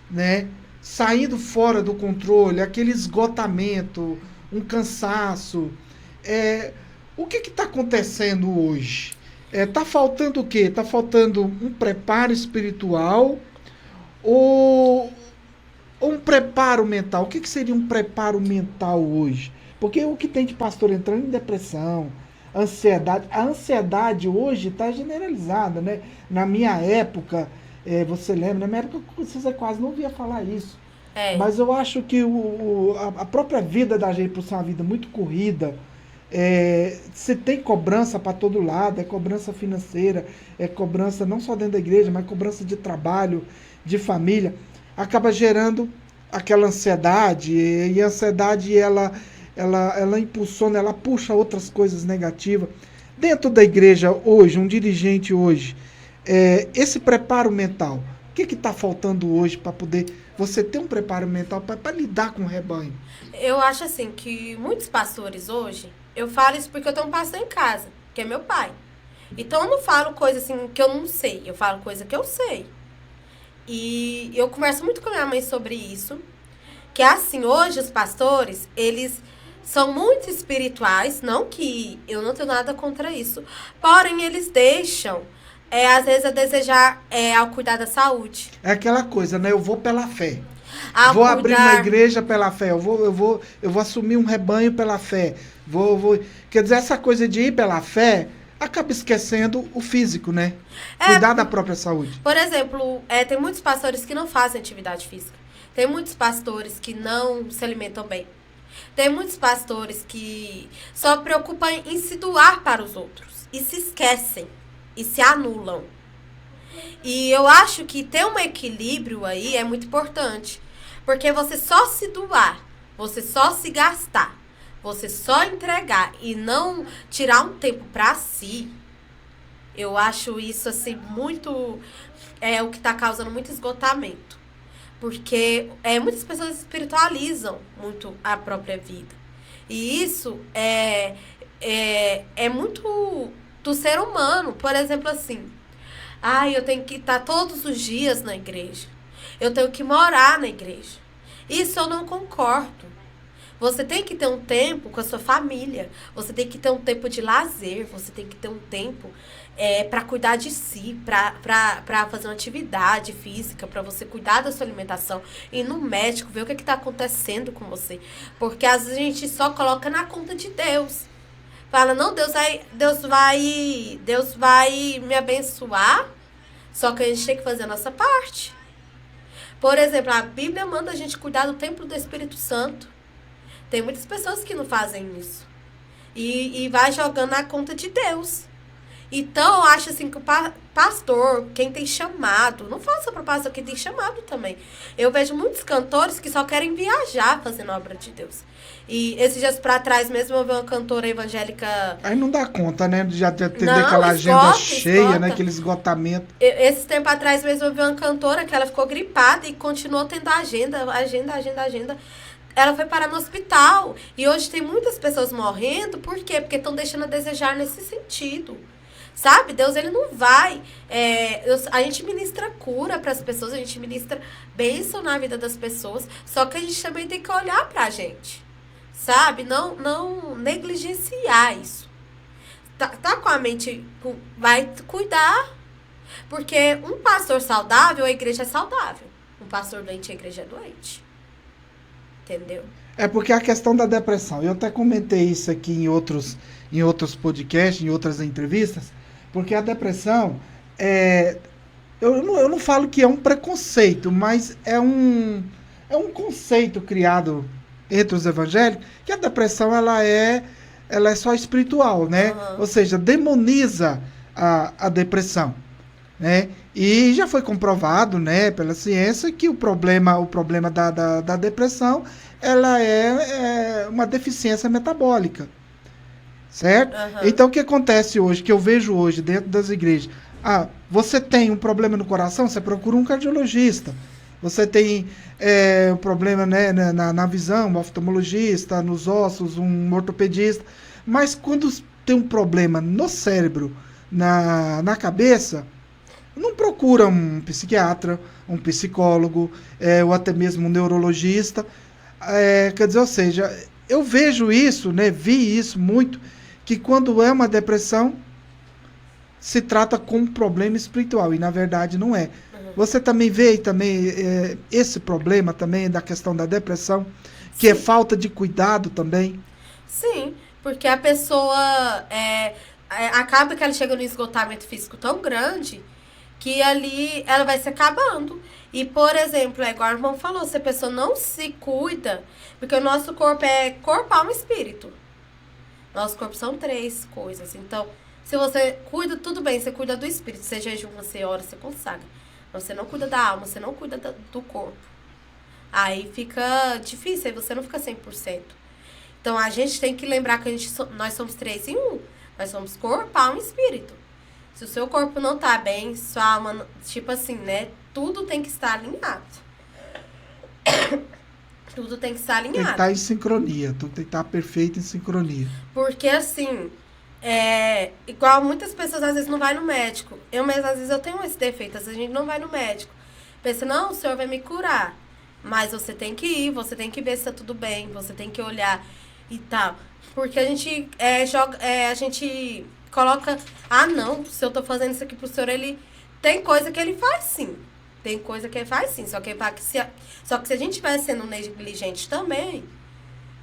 né? Saindo fora do controle, aquele esgotamento, um cansaço. O que está acontecendo hoje? Está faltando o quê? Está faltando um preparo espiritual ou um preparo mental? O que seria um preparo mental hoje? Porque o que tem de pastor entrando em depressão, ansiedade. A ansiedade hoje está generalizada, né? Na minha época, você lembra, na minha época você quase não ouvia falar isso. Mas eu acho que a própria vida da gente, por ser uma vida muito corrida, você tem cobrança para todo lado, é cobrança financeira, é cobrança não só dentro da igreja, mas cobrança de trabalho, de família, acaba gerando aquela ansiedade, e a ansiedade ela impulsiona, ela puxa outras coisas negativas. Dentro da igreja hoje, um dirigente hoje, esse preparo mental, o que está faltando hoje para poder você ter um preparo mental para lidar com o rebanho? Eu acho assim que muitos pastores hoje, eu falo isso porque eu tenho um pastor em casa, que é meu pai. Então eu não falo coisa assim que eu não sei, eu falo coisa que eu sei. E eu converso muito com a minha mãe sobre isso, que assim, hoje os pastores, eles são muito espirituais, não que eu não tenho nada contra isso, porém eles deixam, às vezes, a desejar ao cuidar da saúde. É aquela coisa, né? Eu vou pela fé. Vou abrir uma igreja pela fé, eu vou assumir um rebanho pela fé. Quer dizer, essa coisa de ir pela fé acaba esquecendo o físico, né? Cuidar da própria saúde. Por exemplo, tem muitos pastores que não fazem atividade física. Tem muitos pastores que não se alimentam bem. Tem muitos pastores que só preocupam em se doar para os outros. E se esquecem. E se anulam. E eu acho que ter um equilíbrio aí é muito importante. Porque você só se doar, você só se gastar, você só entregar e não tirar um tempo para si, eu acho isso assim muito... É o que está causando muito esgotamento. Porque muitas pessoas espiritualizam muito a própria vida. E isso é muito do ser humano. Por exemplo, assim... eu tenho que estar todos os dias na igreja. Eu tenho que morar na igreja. Isso eu não concordo. Você tem que ter um tempo com a sua família. Você tem que ter um tempo de lazer. Você tem que ter um tempo para cuidar de si, para fazer uma atividade física, para você cuidar da sua alimentação, ir no médico, ver o que está acontecendo com você. Porque às vezes a gente só coloca na conta de Deus. Fala, não, Deus vai me abençoar, só que a gente tem que fazer a nossa parte. Por exemplo, a Bíblia manda a gente cuidar do templo do Espírito Santo. Tem muitas pessoas que não fazem isso. E vai jogando na conta de Deus. Então, eu acho assim que o pastor, quem tem chamado, não fala só para o pastor, quem tem chamado também. Eu vejo muitos cantores que só querem viajar fazendo a obra de Deus. E esses dias para trás mesmo eu vi uma cantora evangélica... Aí não dá conta, né? Já ter aquela agenda cheia, né? Aquele esgotamento. Esse tempo atrás mesmo eu vi uma cantora que ela ficou gripada e continuou tendo agenda. Ela foi parar no hospital. E hoje tem muitas pessoas morrendo. Por quê? Porque estão deixando a desejar nesse sentido. Sabe? Deus, ele não vai... a gente ministra cura para as pessoas, a gente ministra bênção na vida das pessoas, só que a gente também tem que olhar para a gente, sabe? Não negligenciar isso. Tá com a mente... Vai cuidar, porque um pastor saudável, a igreja é saudável. Um pastor doente, a igreja é doente. Entendeu? É porque a questão da depressão, eu até comentei isso aqui em outros podcasts, em outras entrevistas, porque a depressão, eu não falo que é um preconceito, mas é um conceito criado entre os evangélicos, que a depressão ela é só espiritual, né? Uhum. Ou seja, demoniza a depressão, né? E já foi comprovado, né, pela ciência que o problema da depressão ela é uma deficiência metabólica. Certo? Uhum. Então, o que acontece hoje, que eu vejo hoje dentro das igrejas? Você tem um problema no coração, você procura um cardiologista. Você tem um problema, né, na visão, um oftalmologista, nos ossos, um ortopedista. Mas quando tem um problema no cérebro, na cabeça, não procura um psiquiatra, um psicólogo, ou até mesmo um neurologista. Quer dizer, ou seja, eu vejo isso, né, vi isso muito, que quando é uma depressão, se trata com um problema espiritual, e na verdade não é. Uhum. Você também vê esse problema também da questão da depressão, que Sim. é falta de cuidado também? Sim, porque a pessoa acaba que ela chega no esgotamento físico tão grande, que ali ela vai se acabando. E, por exemplo, igual o irmão falou, se a pessoa não se cuida, porque o nosso corpo é corpo, alma e espírito. Nosso corpo são 3 coisas. Então, se você cuida, tudo bem, você cuida do espírito, você jejum, você ora, você consagra. Mas você não cuida da alma, você não cuida do corpo. Aí fica difícil, aí você não fica 100%. Então, a gente tem que lembrar que nós somos 3 em 1. Nós somos corpo, alma e espírito. Se o seu corpo não tá bem, sua alma, tipo assim, né? Tudo tem que estar alinhado. Tudo tem que estar alinhado. Tem que estar em sincronia. Tudo tem que estar perfeito em sincronia. Porque, assim, igual muitas pessoas às vezes não vai no médico. Eu mesmo, às vezes, eu tenho esse defeito. Às vezes a gente não vai no médico. Pensa, não, o senhor vai me curar. Mas você tem que ir, você tem que ver se tá tudo bem. Você tem que olhar e tal. Porque a gente a gente coloca... não, se eu tô fazendo isso aqui pro senhor, ele... Tem coisa que ele faz, sim. Tem coisa que ele faz sim, só que ele fala que se a gente estiver sendo negligente também,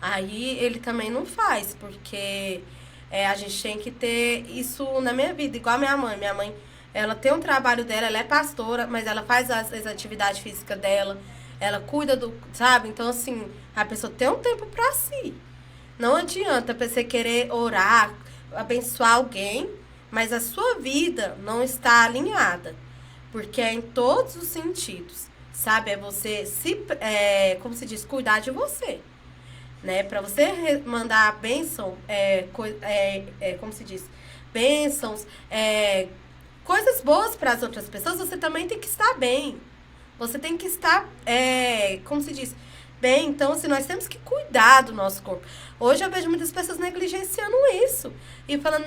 aí ele também não faz, porque a gente tem que ter isso na minha vida, igual a minha mãe. Minha mãe, ela tem um trabalho dela, ela é pastora, mas ela faz as atividades físicas dela, ela cuida do, sabe? Então, assim, a pessoa tem um tempo pra si. Não adianta você querer orar, abençoar alguém, mas a sua vida não está alinhada. Porque é em todos os sentidos, sabe? É você como se diz, cuidar de você, né? Para você mandar bênção, como se diz, bênçãos, coisas boas para as outras pessoas, você também tem que estar bem. Você tem que estar, como se diz, bem. Então, assim, nós temos que cuidar do nosso corpo. Hoje eu vejo muitas pessoas negligenciando isso. E falando,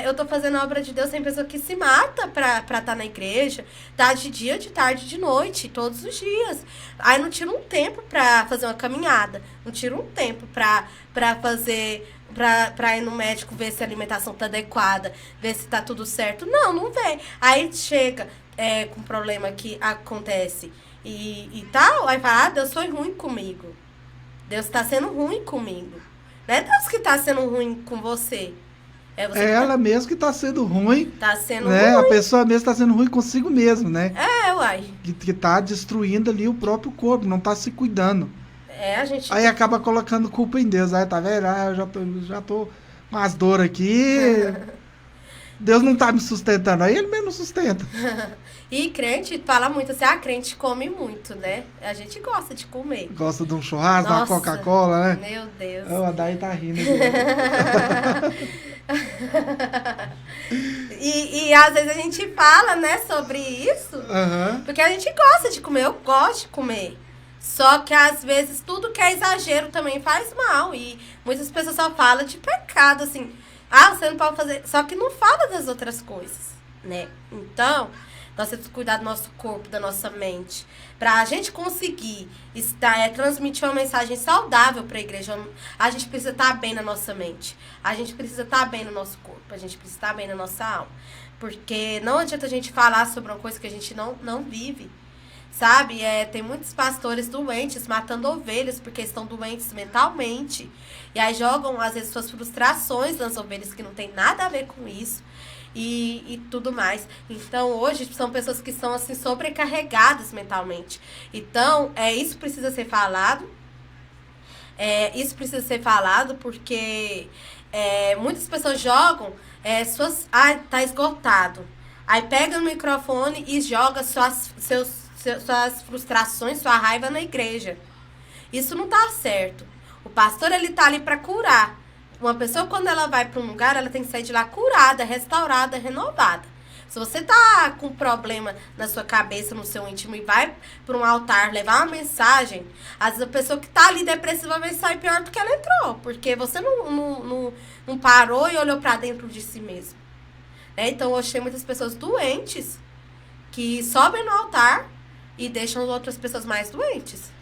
eu tô fazendo a obra de Deus. Tem pessoa que se mata pra estar na igreja. Tá de dia, de tarde, de noite, todos os dias. Aí não tira um tempo pra fazer uma caminhada. Não tira um tempo pra fazer... Pra ir no médico ver se a alimentação tá adequada, ver se tá tudo certo. Não vê. Aí chega com problema que acontece e tal, aí fala, Deus foi ruim comigo. Deus tá sendo ruim comigo. Não é Deus que tá sendo ruim com você. Você ela mesmo que tá sendo ruim. Tá sendo né? ruim. A pessoa mesmo tá sendo ruim consigo mesmo, né? Uai. Que tá destruindo ali o próprio corpo, não tá se cuidando. A gente... Aí acaba colocando culpa em Deus. Aí tá vendo? Eu já tô com as dores aqui. Deus não tá me sustentando. Aí ele mesmo sustenta. E crente fala muito assim, crente come muito, né? A gente gosta de comer. Gosta de um churrasco, Nossa, de uma Coca-Cola, né? Meu Deus. A Daí tá rindo. e às vezes a gente fala, né, sobre isso. Uhum. Porque a gente gosta de comer, eu gosto de comer. Só que às vezes tudo que é exagero também faz mal. E muitas pessoas só falam de pecado, assim. Você não pode fazer... Só que não fala das outras coisas, né? Então, nós temos que cuidar do nosso corpo, da nossa mente. Pra gente conseguir transmitir uma mensagem saudável pra igreja, a gente precisa estar bem na nossa mente. A gente precisa estar bem no nosso corpo. A gente precisa estar bem na nossa alma. Porque não adianta a gente falar sobre uma coisa que a gente não vive. Sabe? Tem muitos pastores doentes matando ovelhas porque estão doentes mentalmente. E aí jogam, às vezes, suas frustrações nas ovelhas que não tem nada a ver com isso. E tudo mais. Então, hoje, são pessoas que são, assim, sobrecarregadas mentalmente. Então, isso precisa ser falado. Isso precisa ser falado porque muitas pessoas jogam tá esgotado. Aí pega o microfone e joga suas frustrações, sua raiva na igreja. Isso não tá certo. O pastor, ele tá ali para curar. Uma pessoa, quando ela vai para um lugar, ela tem que sair de lá curada, restaurada, renovada. Se você tá com problema na sua cabeça, no seu íntimo, e vai para um altar levar uma mensagem, às vezes a pessoa que tá ali depressiva vai sair pior do que ela entrou, porque você não parou e olhou para dentro de si mesmo. Então, hoje tem muitas pessoas doentes que sobem no altar e deixam outras pessoas mais doentes.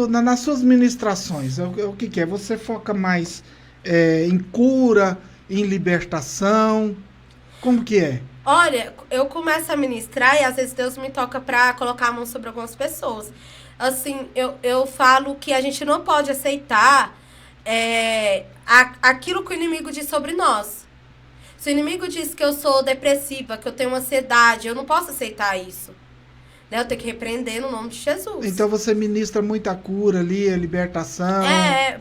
Nas suas ministrações, o que é? Você foca mais em cura, em libertação? Como que é? Olha, eu começo a ministrar e às vezes Deus me toca para colocar a mão sobre algumas pessoas. Assim, eu falo que a gente não pode aceitar aquilo que o inimigo diz sobre nós. Se o inimigo diz que eu sou depressiva, que eu tenho ansiedade, eu não posso aceitar isso. Eu tenho que repreender no nome de Jesus. Então você ministra muita cura ali, a libertação,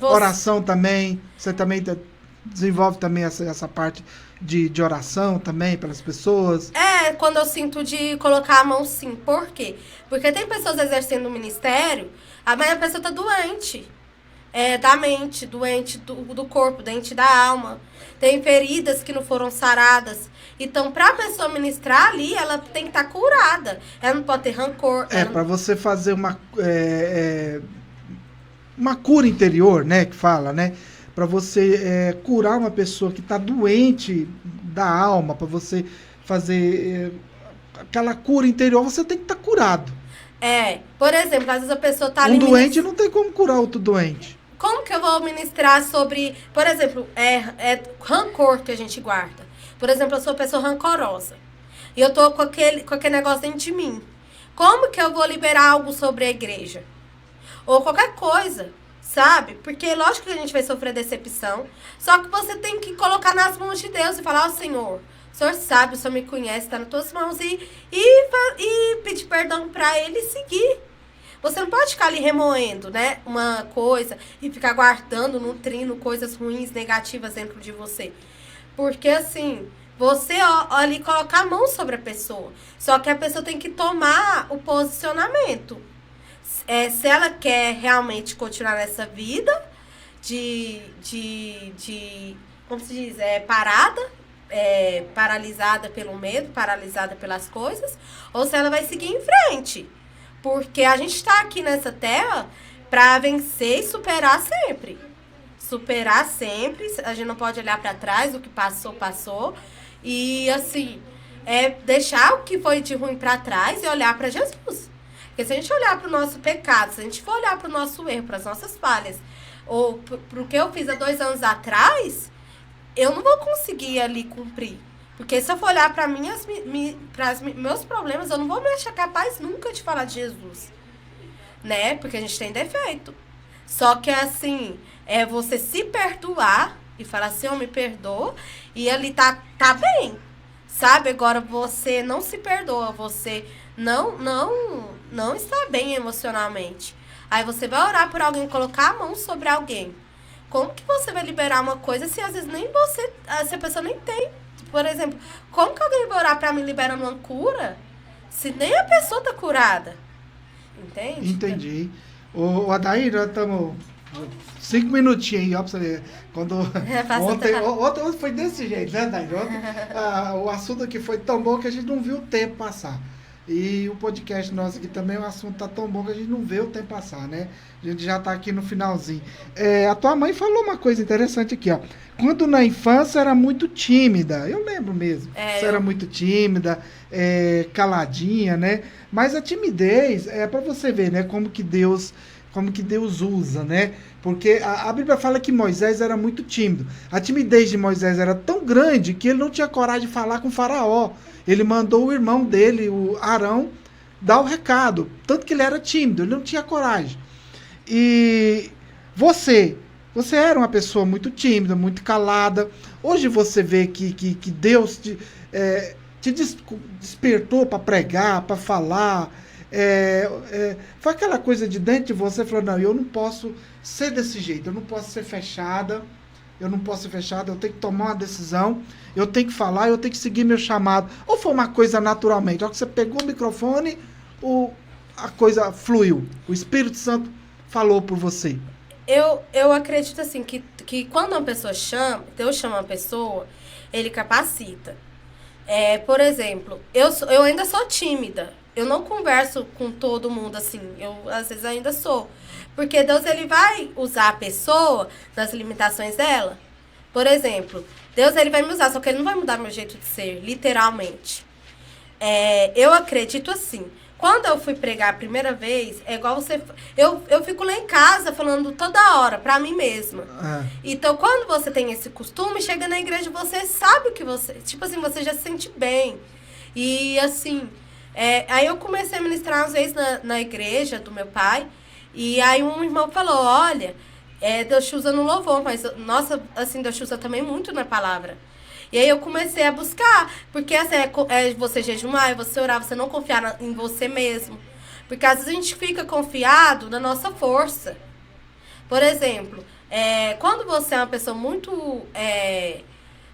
oração também. Você também desenvolve também essa parte de oração também para as pessoas? Quando eu sinto de colocar a mão, sim. Por quê? Porque tem pessoas exercendo o ministério, mas a pessoa está doente. Da mente, doente do corpo, doente da alma. Tem feridas que não foram saradas. Então, para a pessoa ministrar ali, ela tem que estar curada. Ela não pode ter rancor. Para você fazer uma cura interior, né, que fala, né? Para você curar uma pessoa que está doente da alma, para você fazer aquela cura interior, você tem que estar curado. Por exemplo, às vezes a pessoa está ali... doente não tem como curar outro doente. Como que eu vou ministrar sobre, por exemplo, rancor que a gente guarda? Por exemplo, eu sou uma pessoa rancorosa. e eu tô com aquele negócio dentro de mim. Como que eu vou liberar algo sobre a igreja? Ou qualquer coisa, sabe? Porque lógico que a gente vai sofrer decepção, só que você tem que colocar nas mãos de Deus e falar, ó Senhor, o Senhor sabe, o Senhor me conhece, está nas tuas mãos, e pedir perdão para Ele e seguir. Você não pode ficar ali remoendo, né, uma coisa e ficar guardando, nutrindo coisas ruins, negativas dentro de você. Porque, assim, você ali coloca a mão sobre a pessoa. Só que a pessoa tem que tomar o posicionamento. Se ela quer realmente continuar nessa vida como se diz, paralisada pelo medo, paralisada pelas coisas, ou se ela vai seguir em frente. Porque a gente está aqui nessa terra para vencer e superar sempre. Superar sempre. A gente não pode olhar para trás, o que passou, passou. E, assim, deixar o que foi de ruim para trás e olhar para Jesus. Porque se a gente olhar para o nosso pecado, se a gente for olhar para o nosso erro, para as nossas falhas, ou para o que eu fiz há 2 anos atrás, eu não vou conseguir ali cumprir. Porque se eu for olhar para meus problemas, eu não vou me achar capaz nunca de falar de Jesus. Né? Porque a gente tem defeito. Só que, assim, é você se perdoar e falar assim, eu me perdoo, e ali tá bem. Sabe? Agora você não se perdoa, você não está bem emocionalmente. Aí você vai orar por alguém, colocar a mão sobre alguém. Como que você vai liberar uma coisa se às vezes nem você, se a pessoa nem tem? Por exemplo, como que alguém vai orar pra mim liberando uma cura se nem a pessoa tá curada? Entende? Entendi. O Adair, nós estamos 5 minutinhos aí, ó, pra você ver. Quando, ontem foi desse jeito, né, Adair? O assunto aqui foi tão bom que a gente não viu o tempo passar. E o podcast nosso aqui também, o assunto tá tão bom que a gente não vê o tempo passar, né? A gente já tá aqui no finalzinho. A tua mãe falou uma coisa interessante aqui, ó. Quando na infância era muito tímida, eu lembro mesmo. Você era muito tímida, caladinha, né? Mas a timidez, para você ver, né? Como que Deus usa, né? Porque a Bíblia fala que Moisés era muito tímido. A timidez de Moisés era tão grande que ele não tinha coragem de falar com o faraó. Ele mandou o irmão dele, o Arão, dar o recado. Tanto que ele era tímido, ele não tinha coragem. E você era uma pessoa muito tímida, muito calada. Hoje você vê que Deus te despertou para pregar, para falar. Foi aquela coisa de dentro de você, falou, não, eu não posso ser desse jeito, eu não posso ser fechada, eu tenho que tomar uma decisão, eu tenho que falar, eu tenho que seguir meu chamado. Ou foi uma coisa naturalmente, ó, que você pegou o microfone, a coisa fluiu, o Espírito Santo falou por você? Eu acredito assim, que quando uma pessoa Deus chama uma pessoa, ele capacita. Por exemplo, eu ainda sou tímida. Eu não converso com todo mundo assim. Eu, às vezes, ainda sou. Porque Deus, ele vai usar a pessoa nas limitações dela. Por exemplo, Deus, ele vai me usar, só que ele não vai mudar meu jeito de ser, literalmente. Eu acredito assim. Quando eu fui pregar a primeira vez, é igual você... Eu fico lá em casa falando toda hora, pra mim mesma. Então, quando você tem esse costume, chega na igreja, você sabe o que você... Tipo assim, você já se sente bem. E, assim... aí eu comecei a ministrar às vezes na igreja do meu pai. E aí um irmão falou, olha, Deus te usa no louvor, mas, nossa, assim, Deus te usa também muito na palavra. E aí eu comecei a buscar, porque assim, você jejuar, você orar, você não confiar em você mesmo. Porque às vezes a gente fica confiado na nossa força. Por exemplo, quando você é uma pessoa muito,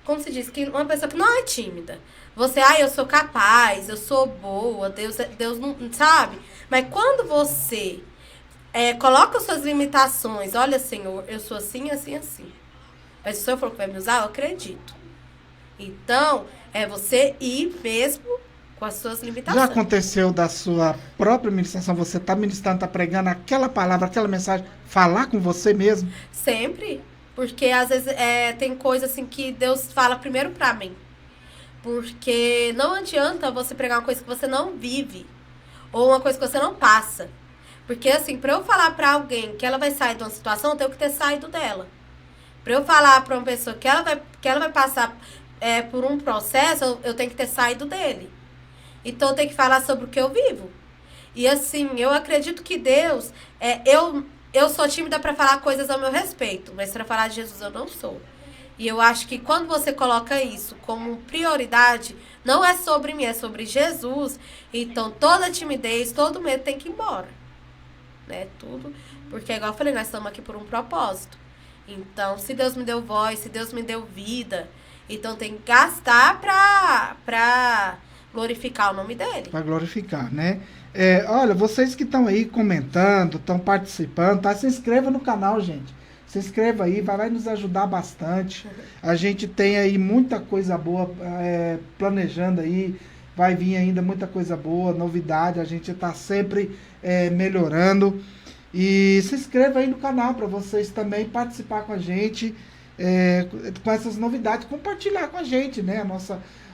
como se diz, uma pessoa que não é tímida. Você, eu sou capaz, eu sou boa, Deus não, sabe? Mas quando você coloca suas limitações, olha, Senhor, eu sou assim, assim, assim. Mas se o Senhor falou que vai me usar, eu acredito. Então, você ir mesmo com as suas limitações. Já aconteceu da sua própria ministração, você tá ministrando, tá pregando aquela palavra, aquela mensagem, falar com você mesmo? Sempre. Porque às vezes tem coisa assim que Deus fala primeiro pra mim. Porque não adianta você pregar uma coisa que você não vive. Ou uma coisa que você não passa. Porque assim, pra eu falar pra alguém que ela vai sair de uma situação, eu tenho que ter saído dela. Pra eu falar pra uma pessoa que ela vai passar por um processo, eu tenho que ter saído dele. Então eu tenho que falar sobre o que eu vivo. E assim, eu acredito que Deus, eu sou tímida para falar coisas ao meu respeito, mas para falar de Jesus eu não sou. E eu acho que quando você coloca isso como prioridade, não é sobre mim, é sobre Jesus. Então toda timidez, todo medo tem que ir embora. Né? Tudo. Porque, igual eu falei, nós estamos aqui por um propósito. Então, se Deus me deu voz, se Deus me deu vida, então tem que gastar pra glorificar o nome dele. Para glorificar, né? Olha, vocês que estão aí comentando, estão participando, tá? Se inscreva no canal, gente. Se inscreva aí, vai nos ajudar bastante. A gente tem aí muita coisa boa planejando aí. Vai vir ainda muita coisa boa, novidade. A gente está sempre melhorando. E se inscreva aí no canal para vocês também participar com a gente com essas novidades. Compartilhar com a gente, né?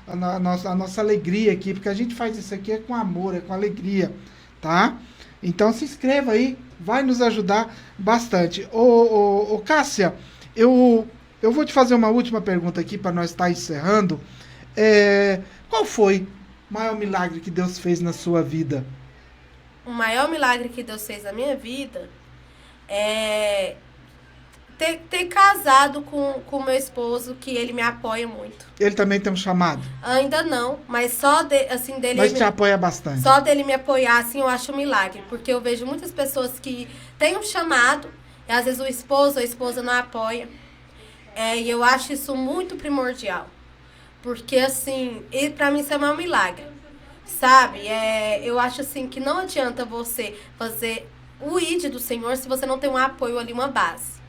A nossa alegria aqui. Porque a gente faz isso aqui com amor, com alegria, tá? Então se inscreva aí. Vai nos ajudar bastante. Ô Cássia, eu vou te fazer uma última pergunta aqui para nós estar encerrando. Qual foi o maior milagre que Deus fez na sua vida? O maior milagre que Deus fez na minha vida é ter casado com o meu esposo, que ele me apoia muito. Ele também tem um chamado? Ainda não, mas só dele... Mas te apoia bastante. Só dele me apoiar, assim, eu acho um milagre. Porque eu vejo muitas pessoas que têm um chamado, e às vezes o esposo ou a esposa não apoia. E eu acho isso muito primordial. Porque, assim, pra mim isso é um milagre. Sabe? Eu acho, assim, que não adianta você fazer o ID do Senhor se você não tem um apoio ali, uma base.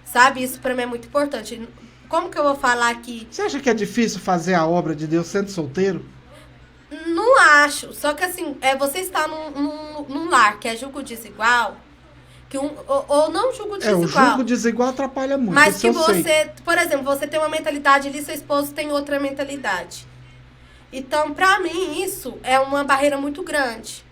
Sabe? Isso pra mim é muito importante. Como que eu vou falar aqui? Você acha que é difícil fazer a obra de Deus sendo solteiro? Não acho. Só que, assim, você está num lar que é julgo desigual, ou não julgo desigual. O julgo desigual atrapalha muito. Mas que você, por exemplo, você tem uma mentalidade ali, seu esposo tem outra mentalidade. Então, pra mim, isso é uma barreira muito grande.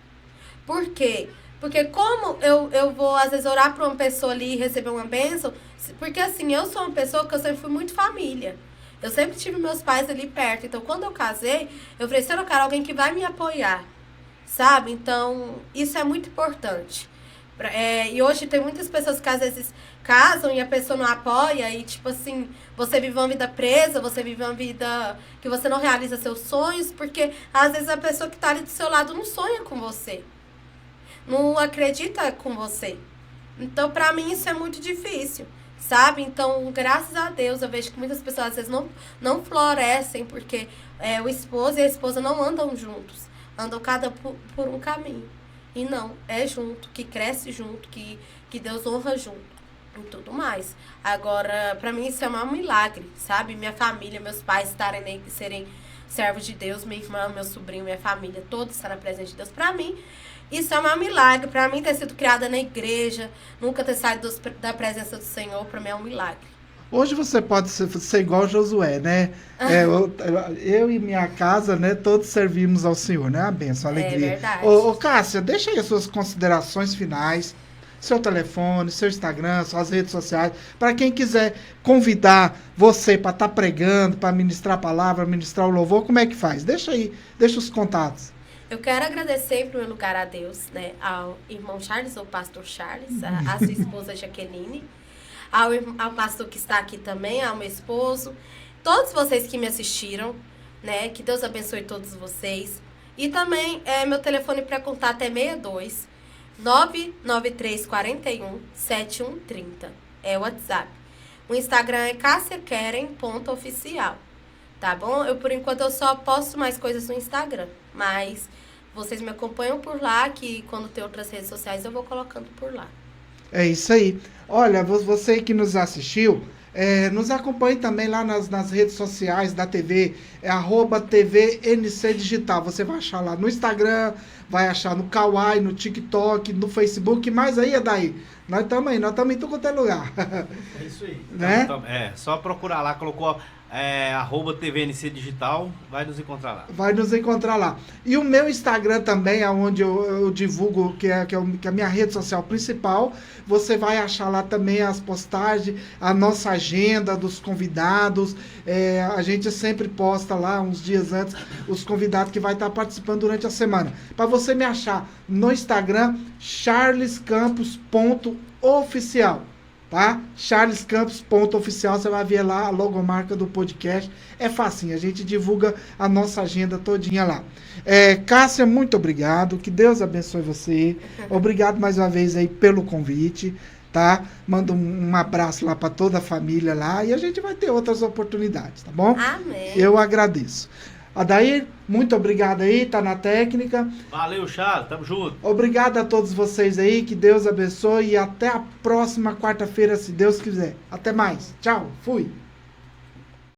Por quê? Porque como eu vou, às vezes, orar pra uma pessoa ali e receber uma bênção, porque, assim, eu sou uma pessoa que eu sempre fui muito família. Eu sempre tive meus pais ali perto. Então, quando eu casei, eu falei, eu quero alguém que vai me apoiar, sabe? Então, isso é muito importante. E hoje tem muitas pessoas que, às vezes, casam e a pessoa não apoia e, tipo assim, você vive uma vida presa, você vive uma vida que você não realiza seus sonhos, porque, às vezes, a pessoa que tá ali do seu lado não sonha com você. Não acredita com você. Então, pra mim, isso é muito difícil, sabe? Então, graças a Deus, eu vejo que muitas pessoas, às vezes, não florescem, porque o esposo e a esposa não andam juntos. Andam cada por um caminho. E não, é junto, que cresce junto, que Deus honra junto e tudo mais. Agora, pra mim isso é um milagre, sabe? Minha família, meus pais serem servos de Deus, minha irmã, meu sobrinho, minha família, todos estarem presentes de Deus. Pra mim, isso é um milagre. Pra mim, ter sido criada na igreja, nunca ter saído da presença do Senhor, pra mim é um milagre. Hoje você pode ser igual Josué, né? Eu e minha casa, né? Todos servimos ao Senhor, né? A bênção, a alegria. É verdade. Ô, Cássia, deixa aí as suas considerações finais. Seu telefone, seu Instagram, suas redes sociais. Para quem quiser convidar você para estar pregando, para ministrar a palavra, ministrar o louvor, como é que faz? Deixa aí, deixa os contatos. Eu quero agradecer, em primeiro lugar, a Deus, né? Ao irmão Charles, ou pastor Charles, a sua esposa Jaqueline. Ao pastor que está aqui também, ao meu esposo, todos vocês que me assistiram, né? Que Deus abençoe todos vocês. E também, meu telefone para contato é 62 99341 7130. É o WhatsApp. O Instagram é cassiakeren.oficial. Tá bom? Por enquanto, eu só posto mais coisas no Instagram. Mas vocês me acompanham por lá, que quando tem outras redes sociais, eu vou colocando por lá. É isso aí. Olha, você que nos assistiu, nos acompanhe também lá nas redes sociais da TV, @TVNC Digital. Você vai achar lá no Instagram, vai achar no Kawaii, no TikTok, no Facebook, mas aí, Nós estamos aí, nós estamos em tudo quanto é lugar. É isso aí. Né? Então, só procurar lá, colocou @TVNC Digital, vai nos encontrar lá. Vai nos encontrar lá. E o meu Instagram também, é onde eu divulgo, que é a minha rede social principal. Você vai achar lá também as postagens, a nossa agenda dos convidados. A gente sempre posta lá, uns dias antes, os convidados que vai estar participando durante a semana. Para você me achar no Instagram, charlescampos.oficial. Tá? charlescampos.oficial, você vai ver lá a logomarca do podcast. É facinho, a gente divulga a nossa agenda todinha lá. Cássia, muito obrigado, que Deus abençoe você. Obrigado mais uma vez aí pelo convite, tá? Manda um abraço lá para toda a família lá e a gente vai ter outras oportunidades, tá bom? Amém. Eu agradeço. Adair, muito obrigado aí, tá na técnica. Valeu, Charles, tamo junto. Obrigado a todos vocês aí, que Deus abençoe e até a próxima quarta-feira, se Deus quiser. Até mais. Tchau, fui.